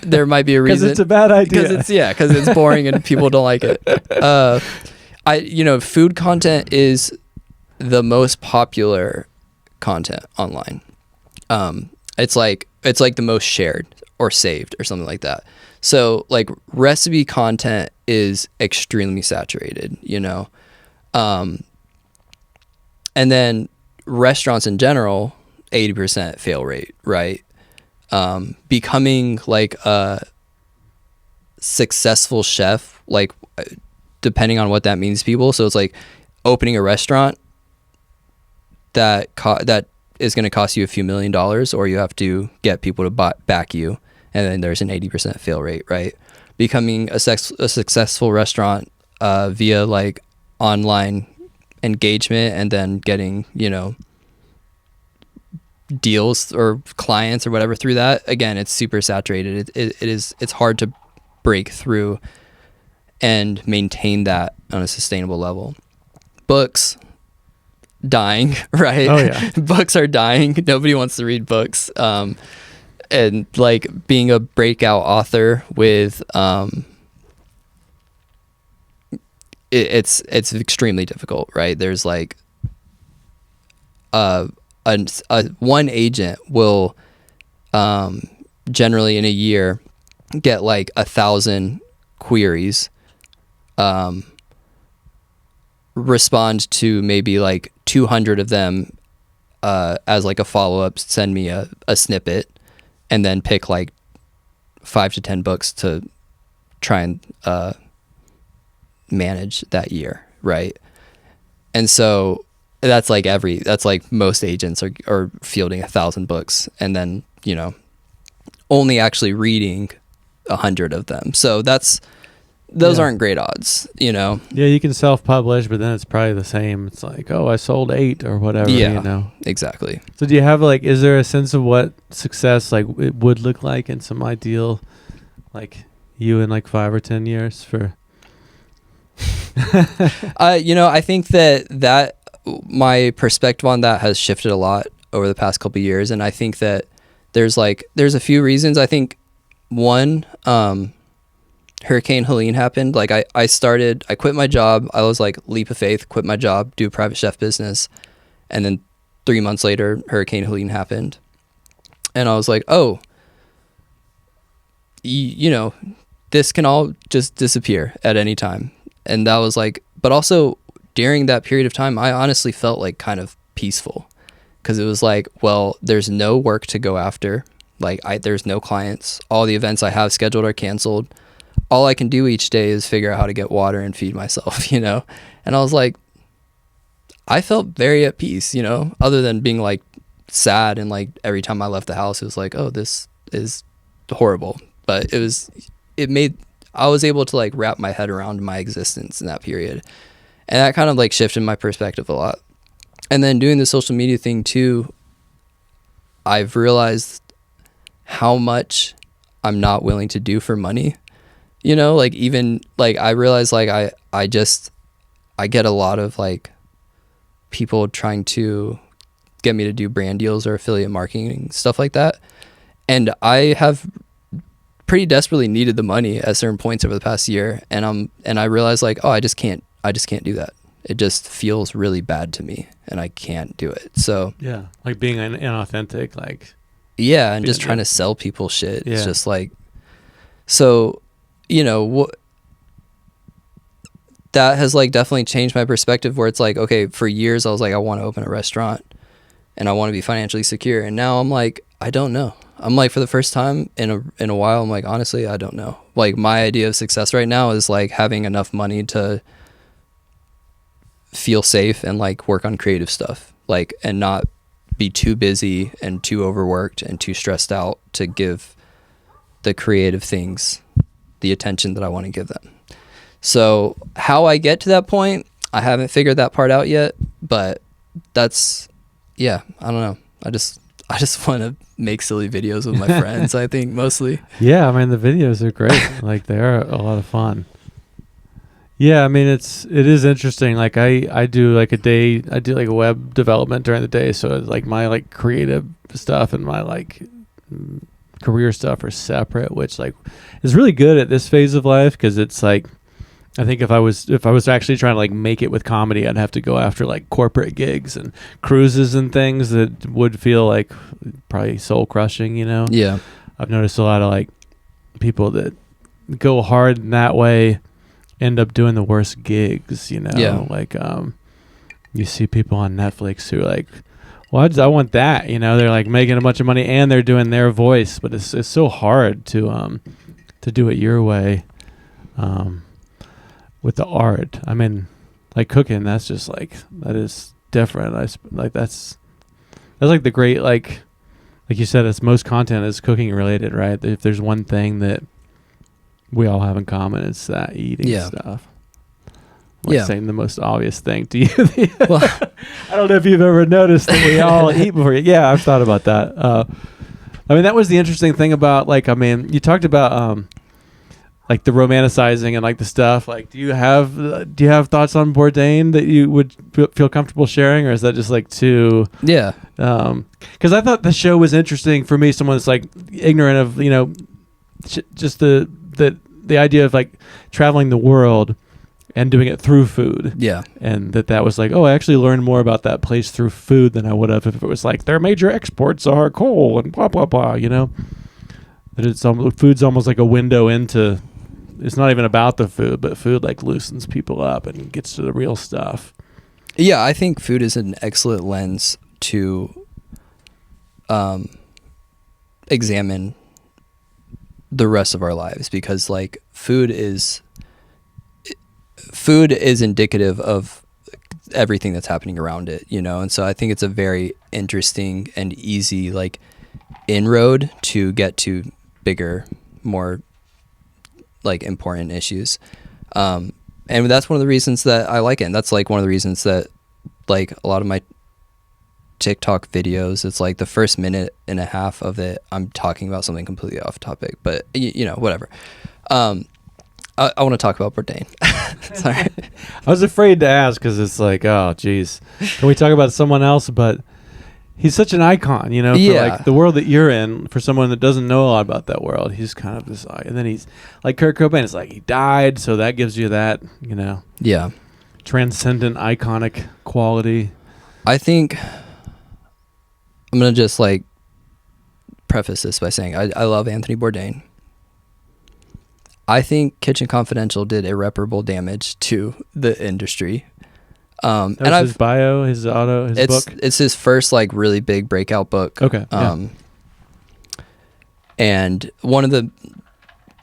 There might be a reason. Because it's a bad idea. Because it's boring and people don't like it. Food content is the most popular content online. It's like the most shared or saved or something like that. So like recipe content is extremely saturated, and then restaurants in general, 80% fail rate, right? Becoming like a successful chef, like depending on what that means to people. So it's like opening a restaurant that is going to cost you a few $1 million, or you have to get people to back you, and then there's an 80% fail rate, right? Becoming a successful restaurant via like online engagement, and then getting deals or clients or whatever through that. Again, it's super saturated. It's hard to break through and maintain that on a sustainable level. Books dying, right? Oh yeah. Books are dying. Nobody wants to read books. And like being a breakout author with it's extremely difficult, right? There's like one agent will generally in a year get like 1,000 queries respond to maybe like 200 of them as like a follow-up, send me a snippet, and then pick like 5 to 10 books to try and manage that year, right? And so that's like most agents are fielding 1,000 books, and then, you know, only actually reading 100 of them. So those aren't great odds, you know? Yeah, you can self-publish, but then it's probably the same. It's like, oh, I sold 8 or whatever, you know? Exactly. So do you have, like, is there a sense of what success, like, it would look like in some ideal, like, you in, like, 5 or 10 years for... You know, I think that my perspective on that has shifted a lot over the past couple of years, and I think that there's a few reasons. I think one, Hurricane Helene happened. Like I quit my job. I was like, leap of faith, quit my job, do a private chef business. And then 3 months later, Hurricane Helene happened. And I was like, oh, you know, this can all just disappear at any time. And that was like, but also during that period of time, I honestly felt like kind of peaceful, because it was like, well, there's no work to go after. Like there's no clients. All the events I have scheduled are canceled. All I can do each day is figure out how to get water and feed myself, you know? And I was like, I felt very at peace, you know, other than being like sad. And like every time I left the house, it was like, oh, this is horrible. But I was able to like wrap my head around my existence in that period. And that kind of like shifted my perspective a lot. And then doing the social media thing too, I've realized how much I'm not willing to do for money. You know, like even like I realize like I get a lot of like people trying to get me to do brand deals or affiliate marketing, stuff like that. And I have pretty desperately needed the money at certain points over the past year. And I realized like, oh, I just can't do that. It just feels really bad to me and I can't do it. So yeah, like being inauthentic, like, yeah. And just trying to sell people shit. Yeah. It's just like, so, you know, that has like definitely changed my perspective, where it's like, okay, for years I was like, I want to open a restaurant and I want to be financially secure. And now I'm like, I don't know. I'm like, for the first time in a while, I'm like, honestly, I don't know. Like my idea of success right now is like having enough money to feel safe and like work on creative stuff, like, and not be too busy and too overworked and too stressed out to give the creative things the attention that I want to give them. So how I get to that point, I haven't figured that part out yet, but that's, yeah, I don't know. I just want to make silly videos with my friends, I think, mostly. Yeah, I mean, the videos are great. Like, they are a lot of fun. Yeah, I mean, it is interesting. Like, I do like a web development during the day. So it's like my like creative stuff and my like career stuff are separate, which like is really good at this phase of life, because it's like, I think if I was actually trying to like make it with comedy, I'd have to go after like corporate gigs and cruises and things that would feel like probably soul crushing, you know? Yeah. I've noticed a lot of like people that go hard in that way end up doing the worst gigs, you know? Yeah. Like, you see people on Netflix who are like, well, I want that, you know? They're like making a bunch of money and they're doing their voice, but it's so hard to do it your way. With the art, I mean, like cooking, that's just like, that is different. That's like the great, like you said, it's most content is cooking related, right? If there's one thing that we all have in common, it's that eating stuff. Like saying the most obvious thing to you. Well, I don't know if you've ever noticed that we all eat before. Yeah, I've thought about that. I mean, that was the interesting thing about, like, I mean, you talked about like the romanticizing and like the stuff. Like, do you have thoughts on Bourdain that you would feel comfortable sharing, or is that just like too? Yeah. Because I thought the show was interesting for me. Someone that's like ignorant of, you know, just the idea of like traveling the world and doing it through food. Yeah. And that was like, oh, I actually learned more about that place through food than I would have if it was like their major exports are coal and blah blah blah. You know, that food's almost like a window into it's not even about the food, but food like loosens people up and gets to the real stuff. Yeah, I think food is an excellent lens to examine the rest of our lives, because like food is indicative of everything that's happening around it, you know? And so I think it's a very interesting and easy like inroad to get to bigger, more like important issues. And that's one of the reasons that I like it. And that's like one of the reasons that like a lot of my TikTok videos, it's like the first minute and a half of it, I'm talking about something completely off topic, but you know, whatever. I want to talk about Bourdain. Sorry. I was afraid to ask because it's like, oh, geez. Can we talk about someone else? But he's such an icon, you know, for like the world that you're in. For someone that doesn't know a lot about that world, he's kind of this, and then he's like Kurt Cobain. It's like he died, so that gives you that, you know, transcendent, iconic quality. I think I'm gonna just like preface this by saying I love Anthony Bourdain. I think Kitchen Confidential did irreparable damage to the industry. That was his bio, his book? It's his first like really big breakout book. Okay. And one of the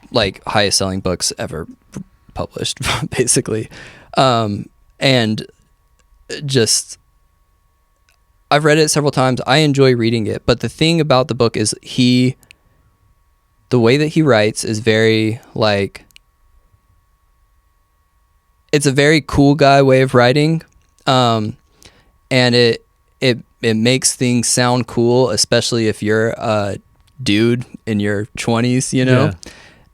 like highest selling books ever published, basically. And just, I've read it several times. I enjoy reading it. But the thing about the book is the way that he writes is very like, it's a very cool guy way of writing. And it makes things sound cool, especially if you're a dude in your 20s, you know? Yeah.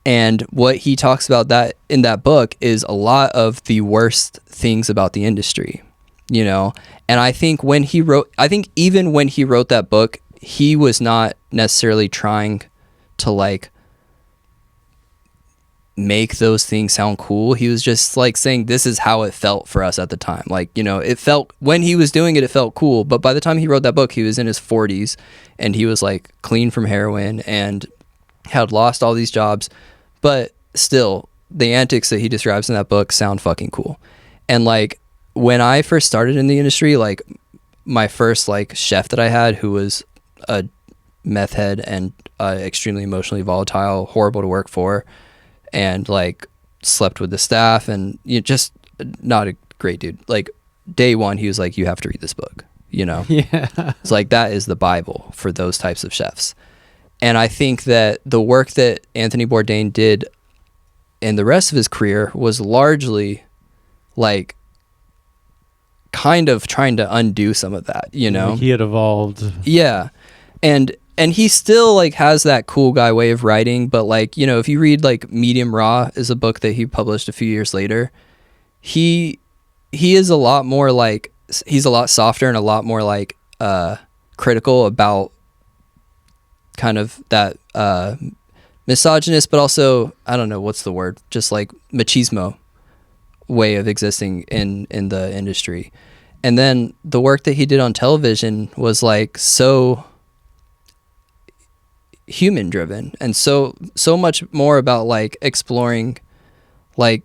And what he talks about that in that book is a lot of the worst things about the industry, you know? And I think even when he wrote that book, he was not necessarily trying to like make those things sound cool. He was just like saying this is how it felt for us at the time. Like, you know, it felt, when he was doing it, it felt cool. But by the time he wrote that book, he was in his 40s and he was like clean from heroin and had lost all these jobs. But still, the antics that he describes in that book sound fucking cool. And like when I first started in the industry, like my first like chef that I had, who was a meth head and extremely emotionally volatile, horrible to work for, and like slept with the staff, and just not a great dude. Like day one, he was like, you have to read this book, you know? Yeah. It's like, that is the Bible for those types of chefs. And I think that the work that Anthony Bourdain did in the rest of his career was largely like kind of trying to undo some of that, you know? Like he had evolved. Yeah. And he still like has that cool guy way of writing, but like, you know, if you read like Medium Raw is a book that he published a few years later, he is a lot more like, he's a lot softer and a lot more like critical about kind of that misogynist, but also, I don't know what's the word, just like machismo way of existing in the industry. And then the work that he did on television was like so human driven and so much more about like exploring like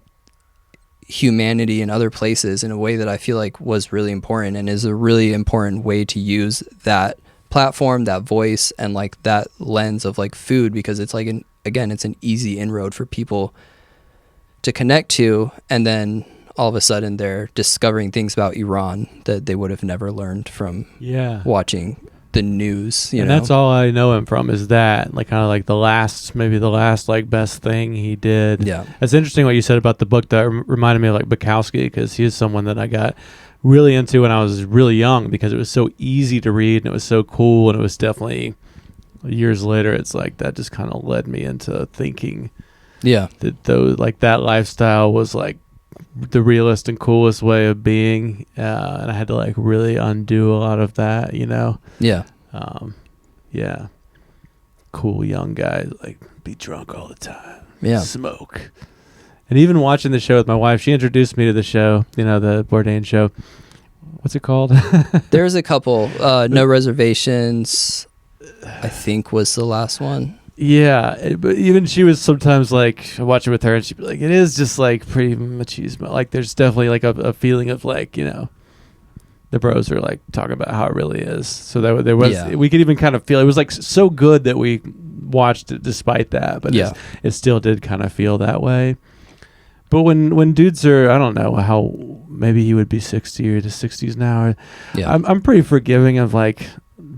humanity in other places in a way that I feel like was really important and is a really important way to use that platform, that voice, and like that lens of like food, because it's like it's an easy inroad for people to connect to, and then all of a sudden they're discovering things about Iran that they would have never learned from watching the news, you know? That's all I know him from, is that like kind of like the last like best thing he did. Yeah, it's interesting what you said about the book. That reminded me of like Bukowski, because he is someone that I got really into when I was really young, because it was so easy to read and it was so cool, and it was definitely years later, it's like that just kind of led me into thinking that those like that lifestyle was like the realest and coolest way of being, and I had to like really undo a lot of that, you know? Cool young guy, like be drunk all the time, smoke. And even watching the show with my wife, she introduced me to the show, you know, the Bourdain show. What's it called? There's a couple. No Reservations, I think, was the last one. but even she was sometimes like, I watch it with her and she'd be like, it is just like pretty machismo. Like there's definitely like a feeling of like, the bros are like talking about how it really is. So there was, we could even kind of feel, it was like so good that we watched it despite that, but it still did kind of feel that way. But when dudes are, I don't know how, maybe he would be 60 or the 60s now. I'm pretty forgiving of like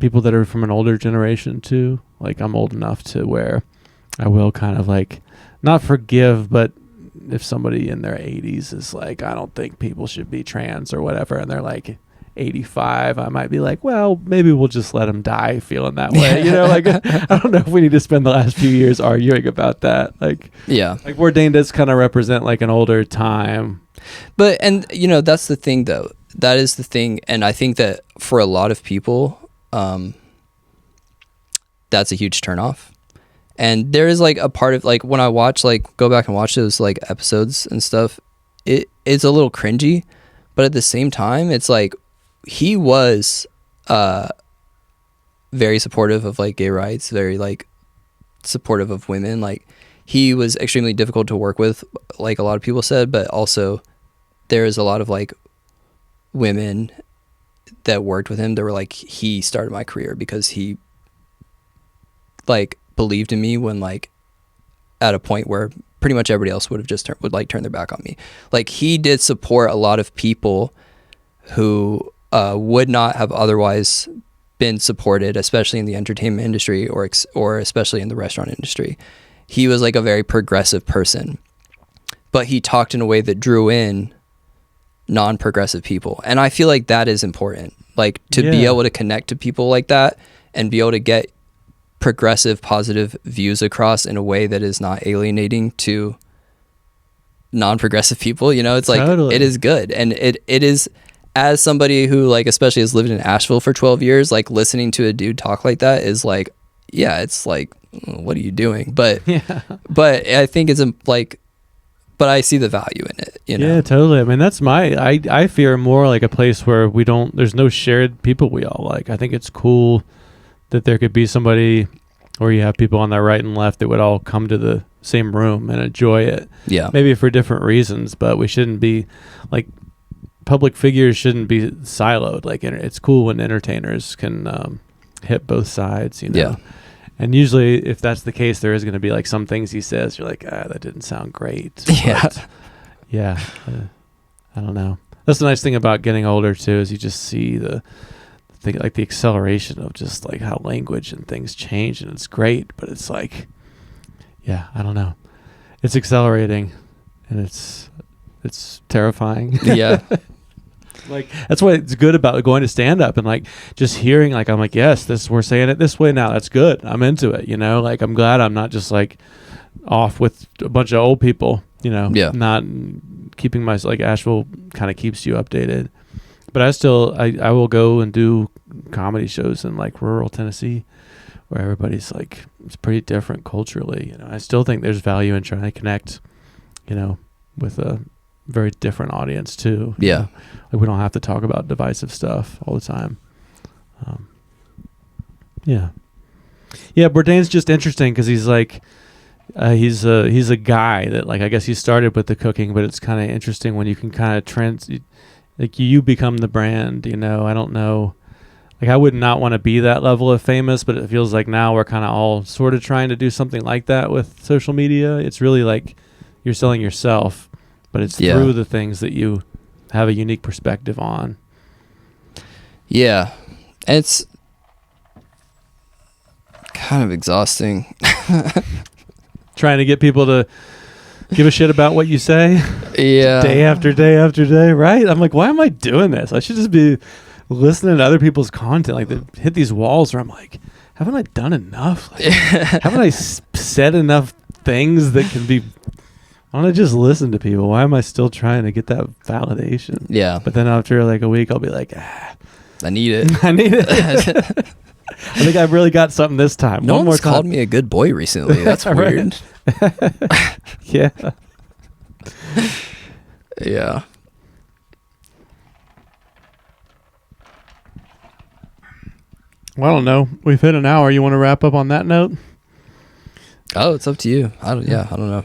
people that are from an older generation too. Like I'm old enough to where I will kind of like not forgive, but if somebody in their 80s is like, I don't think people should be trans or whatever, and they're like 85, I might be like, well, maybe we'll just let them die feeling that way. Like I don't know if we need to spend the last few years arguing about that. Like Bourdain does kind of represent like an older time. But, and that's the thing though. That is the thing. And I think that for a lot of people, that's a huge turnoff. And there is like a part of like when I watch, like go back and watch those like episodes and stuff, it's a little cringy, but at the same time, it's like he was very supportive of like gay rights, very like supportive of women. Like he was extremely difficult to work with, like a lot of people said, but also there is a lot of like women that worked with him that were like, he started my career because he like believed in me when like at a point where pretty much everybody else would have just turn their back on me. Like he did support a lot of people who would not have otherwise been supported, especially in the entertainment industry or especially in the restaurant industry. He was like a very progressive person, but he talked in a way that drew in non-progressive people. And I feel like that is important, like to be able to connect to people like that and be able to get progressive, positive views across in a way that is not alienating to non-progressive people. It's like, It is good. And it is, as somebody who like, especially has lived in Asheville for 12 years, like listening to a dude talk like that is like, it's like, what are you doing? But, but I think it's like, but I see the value in it, Yeah, totally. I mean, that's I fear more like a place where there's no shared people we all like. I think it's cool that there could be somebody where you have people on the right and left that would all come to the same room and enjoy it. Yeah. Maybe for different reasons, but we shouldn't be like, public figures shouldn't be siloed. Like it's cool when entertainers can hit both sides, Yeah. And usually if that's the case, there is going to be like some things he says, you're like, that didn't sound great. Yeah. I don't know. That's the nice thing about getting older too, is you just see the acceleration of just like how language and things change, and it's great, but it's like, I don't know. It's accelerating and it's terrifying. Yeah. Like that's what it's good about going to stand up and like just hearing like, I'm like, yes, we're saying it this way now. That's good. I'm into it. Like I'm glad I'm not just like off with a bunch of old people, not keeping my, like Asheville kind of keeps you updated. But I will go and do comedy shows in like rural Tennessee where everybody's like, it's pretty different culturally. I still think there's value in trying to connect, with a very different audience too. Yeah. Like we don't have to talk about divisive stuff all the time. Yeah. Bourdain's just interesting because he's like, he's a guy that like, I guess he started with the cooking, but it's kind of interesting when you can kind of like you become the brand, I don't know. Like I would not want to be that level of famous, but it feels like now we're kind of all sort of trying to do something like that with social media. It's really like you're selling yourself, but it's through the things that you have a unique perspective on. Yeah. It's kind of exhausting. Trying to get people to give a shit about what you say. Yeah. Day after day after day, right? I'm like, why am I doing this? I should just be listening to other people's content. Like they hit these walls where I'm like, haven't I done enough? Like, haven't I said enough things that can be... I want to just listen to people. Why am I still trying to get that validation? Yeah. But then after like a week, I'll be like, I need it. I need it. I think I've really got something this time. No One one's more time. called me a good boy recently. That's weird. Yeah. Yeah. Well, I don't know. We've hit an hour. You want to wrap up on that note? Oh, it's up to you. I don't know.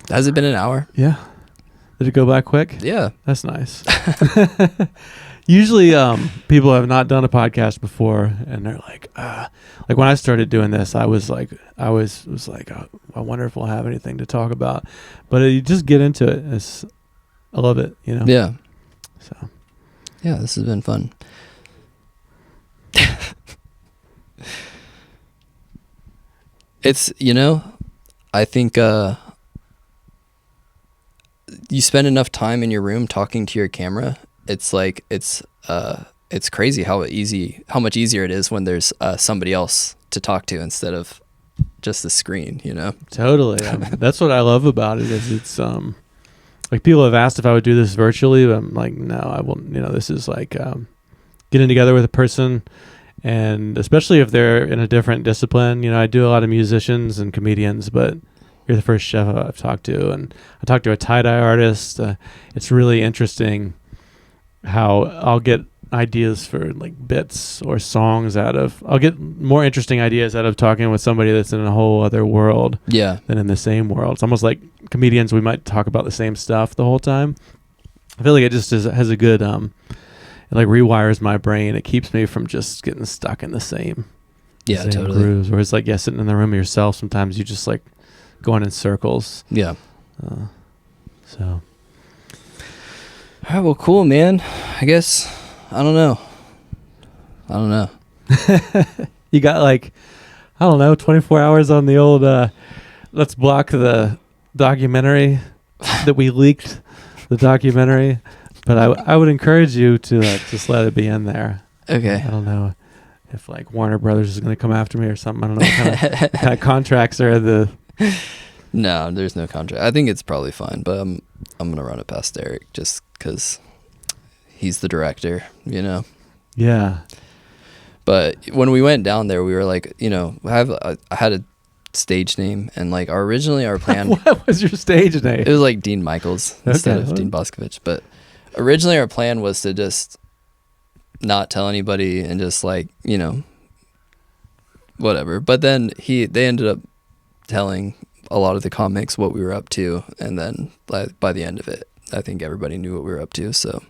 Has it been an hour? Yeah. Did it go by quick? Yeah. That's nice. Usually, people have not done a podcast before, and they're like when I started doing this, I was like, oh, I wonder if we'll have anything to talk about. But you just get into it. I love it, you know? Yeah. So. Yeah, this has been fun. It's, I think you spend enough time in your room talking to your camera. It's like it's crazy how much easier it is when there's somebody else to talk to instead of just the screen, Totally. That's what I love about it is it's like people have asked if I would do this virtually, but I'm like, no, I won't. This is like getting together with a person, and especially if they're in a different discipline. I do a lot of musicians and comedians, but you're the first chef I've talked to, and I talked to a tie-dye artist. It's really interesting how I'll get ideas for like bits or songs I'll get more interesting ideas out of talking with somebody that's in a whole other world than in the same world. It's almost like comedians, we might talk about the same stuff the whole time. I feel like it just has a good, it like rewires my brain. It keeps me from just getting stuck in the same totally grooves. Whereas like, sitting in the room yourself, sometimes you just like going in circles. Yeah. So. All right, well, cool, man. I guess, I don't know. You got like, 24 hours on the old, let's block the documentary that we leaked, the documentary. But I would encourage you to just let it be in there. Okay. I don't know if like Warner Brothers is going to come after me or something. I don't know what kind of contracts are No, there's no contract. I think it's probably fine, but I'm going to run it past Eric just because he's the director, Yeah. But when we went down there, we were like, I had a stage name, and like originally our plan. What was your stage name? It was like Dean Michaels instead of Dean Boskovich. But originally our plan was to just not tell anybody and just like, whatever. But then they ended up telling a lot of the comics what we were up to, and then by the end of it, I think everybody knew what we were up to. So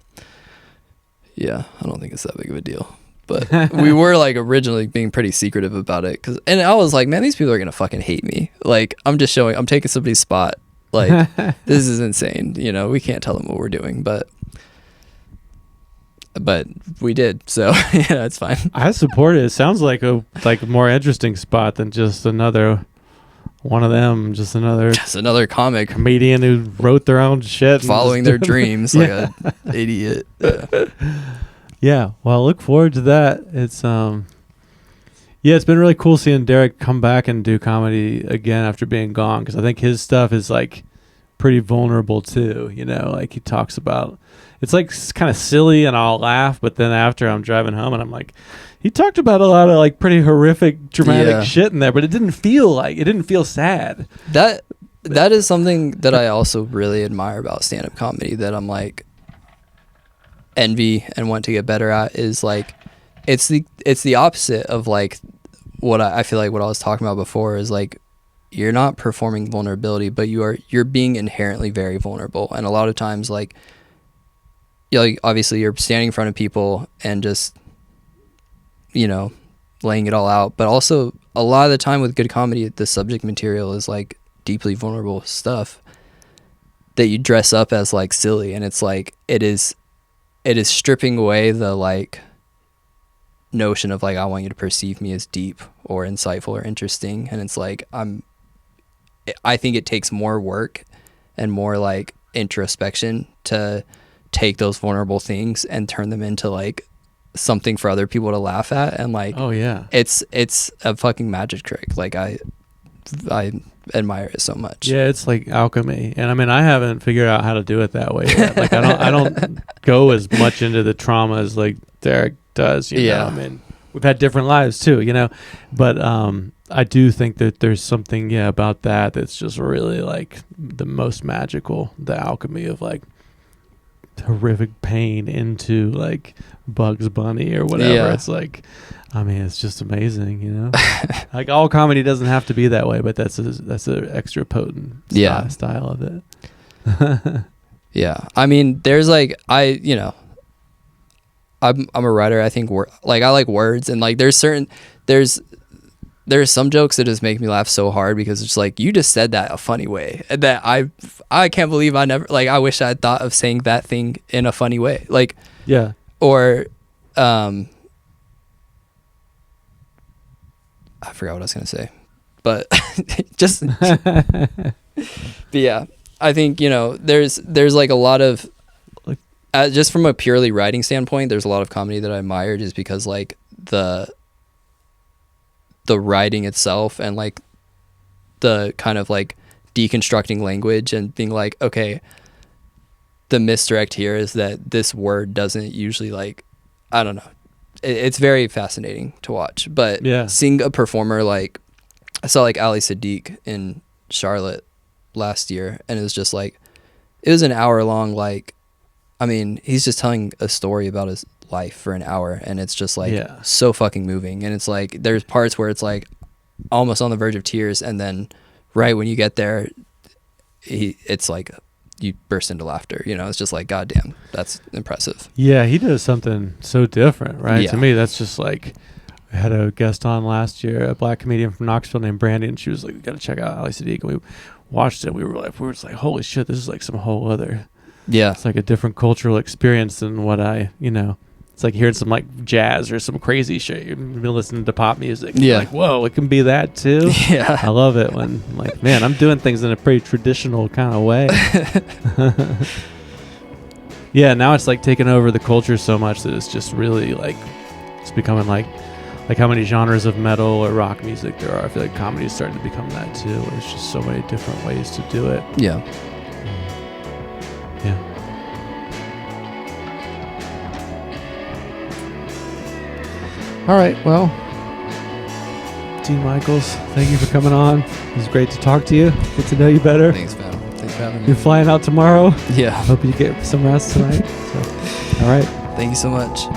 yeah, I don't think it's that big of a deal. But we were like originally being pretty secretive about it, and I was like, man, these people are gonna fucking hate me. Like I'm taking somebody's spot. Like this is insane. We can't tell them what we're doing, but we did. So yeah, it's fine. I support it. It sounds like a more interesting spot than just another one of them, just another comic comedian who wrote their own shit, following their dreams like an idiot. Yeah, well, I look forward to that. It's it's been really cool seeing Derek come back and do comedy again after being gone, because I think his stuff is like pretty vulnerable too. Like he talks about, it's like kind of silly and I'll laugh, but then after I'm driving home and I'm like, he talked about a lot of like pretty horrific, dramatic shit in there, but it didn't feel sad. That is something that I also really admire about stand-up comedy, that I'm like envy and want to get better at, is like it's the opposite of like what I feel like what I was talking about before, is like you're not performing vulnerability, but you're being inherently very vulnerable. And a lot of times like obviously you're standing in front of people and just laying it all out, but also a lot of the time with good comedy, the subject material is like deeply vulnerable stuff that you dress up as like silly, and it's like it is stripping away the like notion of like, I want you to perceive me as deep or insightful or interesting. And it's like, I think it takes more work and more like introspection to take those vulnerable things and turn them into like something for other people to laugh at. And like, oh yeah, it's a fucking magic trick. Like I admire it so much. Yeah, it's like alchemy, and I mean, I haven't figured out how to do it that way yet. Like I don't go as much into the trauma as like Derek does. You know? I mean, we've had different lives too, but I do think that there's something about that's just really like the most magical, the alchemy of like horrific pain into like Bugs Bunny or whatever. Yeah. It's like, I mean, it's just amazing, you know. Like all comedy doesn't have to be that way, but that's a extra potent style of it. Yeah, I mean, there's like I'm a writer. I think I like words, and like there's some jokes that just make me laugh so hard because it's like you just said that a funny way, and that I can't believe I never like I wish I had thought of saying that thing in a funny way, like yeah, or I forgot what I was gonna say, but just but yeah, I think there's like a lot of like just from a purely writing standpoint, there's a lot of comedy that I admire just because like the writing itself and like the kind of like deconstructing language and being like, okay, the misdirect here is that this word doesn't usually like, I don't know. It's very fascinating to watch, but seeing a performer like I saw like Ali Sadiq in Charlotte last year, and it was just like, it was an hour long, like, I mean, he's just telling a story about his life for an hour, and it's just like so fucking moving, and it's like there's parts where it's like almost on the verge of tears, and then right when you get there it's like you burst into laughter. It's just like, goddamn, that's impressive. Yeah, he does something so different, right? To me, that's just like, I had a guest on last year, a black comedian from Knoxville named Brandy, and she was like, "You got to check out Ali Sadiq." And we watched it. We were just like, "Holy shit, this is like some whole other." Yeah, it's like a different cultural experience than what It's like hearing some like jazz or some crazy shit. You've been listening to pop music. Yeah, like, whoa, it can be that too. Yeah, I love it when like, man, I'm doing things in a pretty traditional kind of way. Yeah, now it's like taking over the culture so much that it's just really like it's becoming like how many genres of metal or rock music there are. I feel like comedy is starting to become that too. There's just so many different ways to do it. Yeah. Yeah. All right, well, Dean Michaels, thank you for coming on. It was great to talk to you, get to know you better. Thanks, man. Thanks for having me. You're flying out tomorrow. Yeah. Hope you get some rest tonight. So, all right. Thank you so much.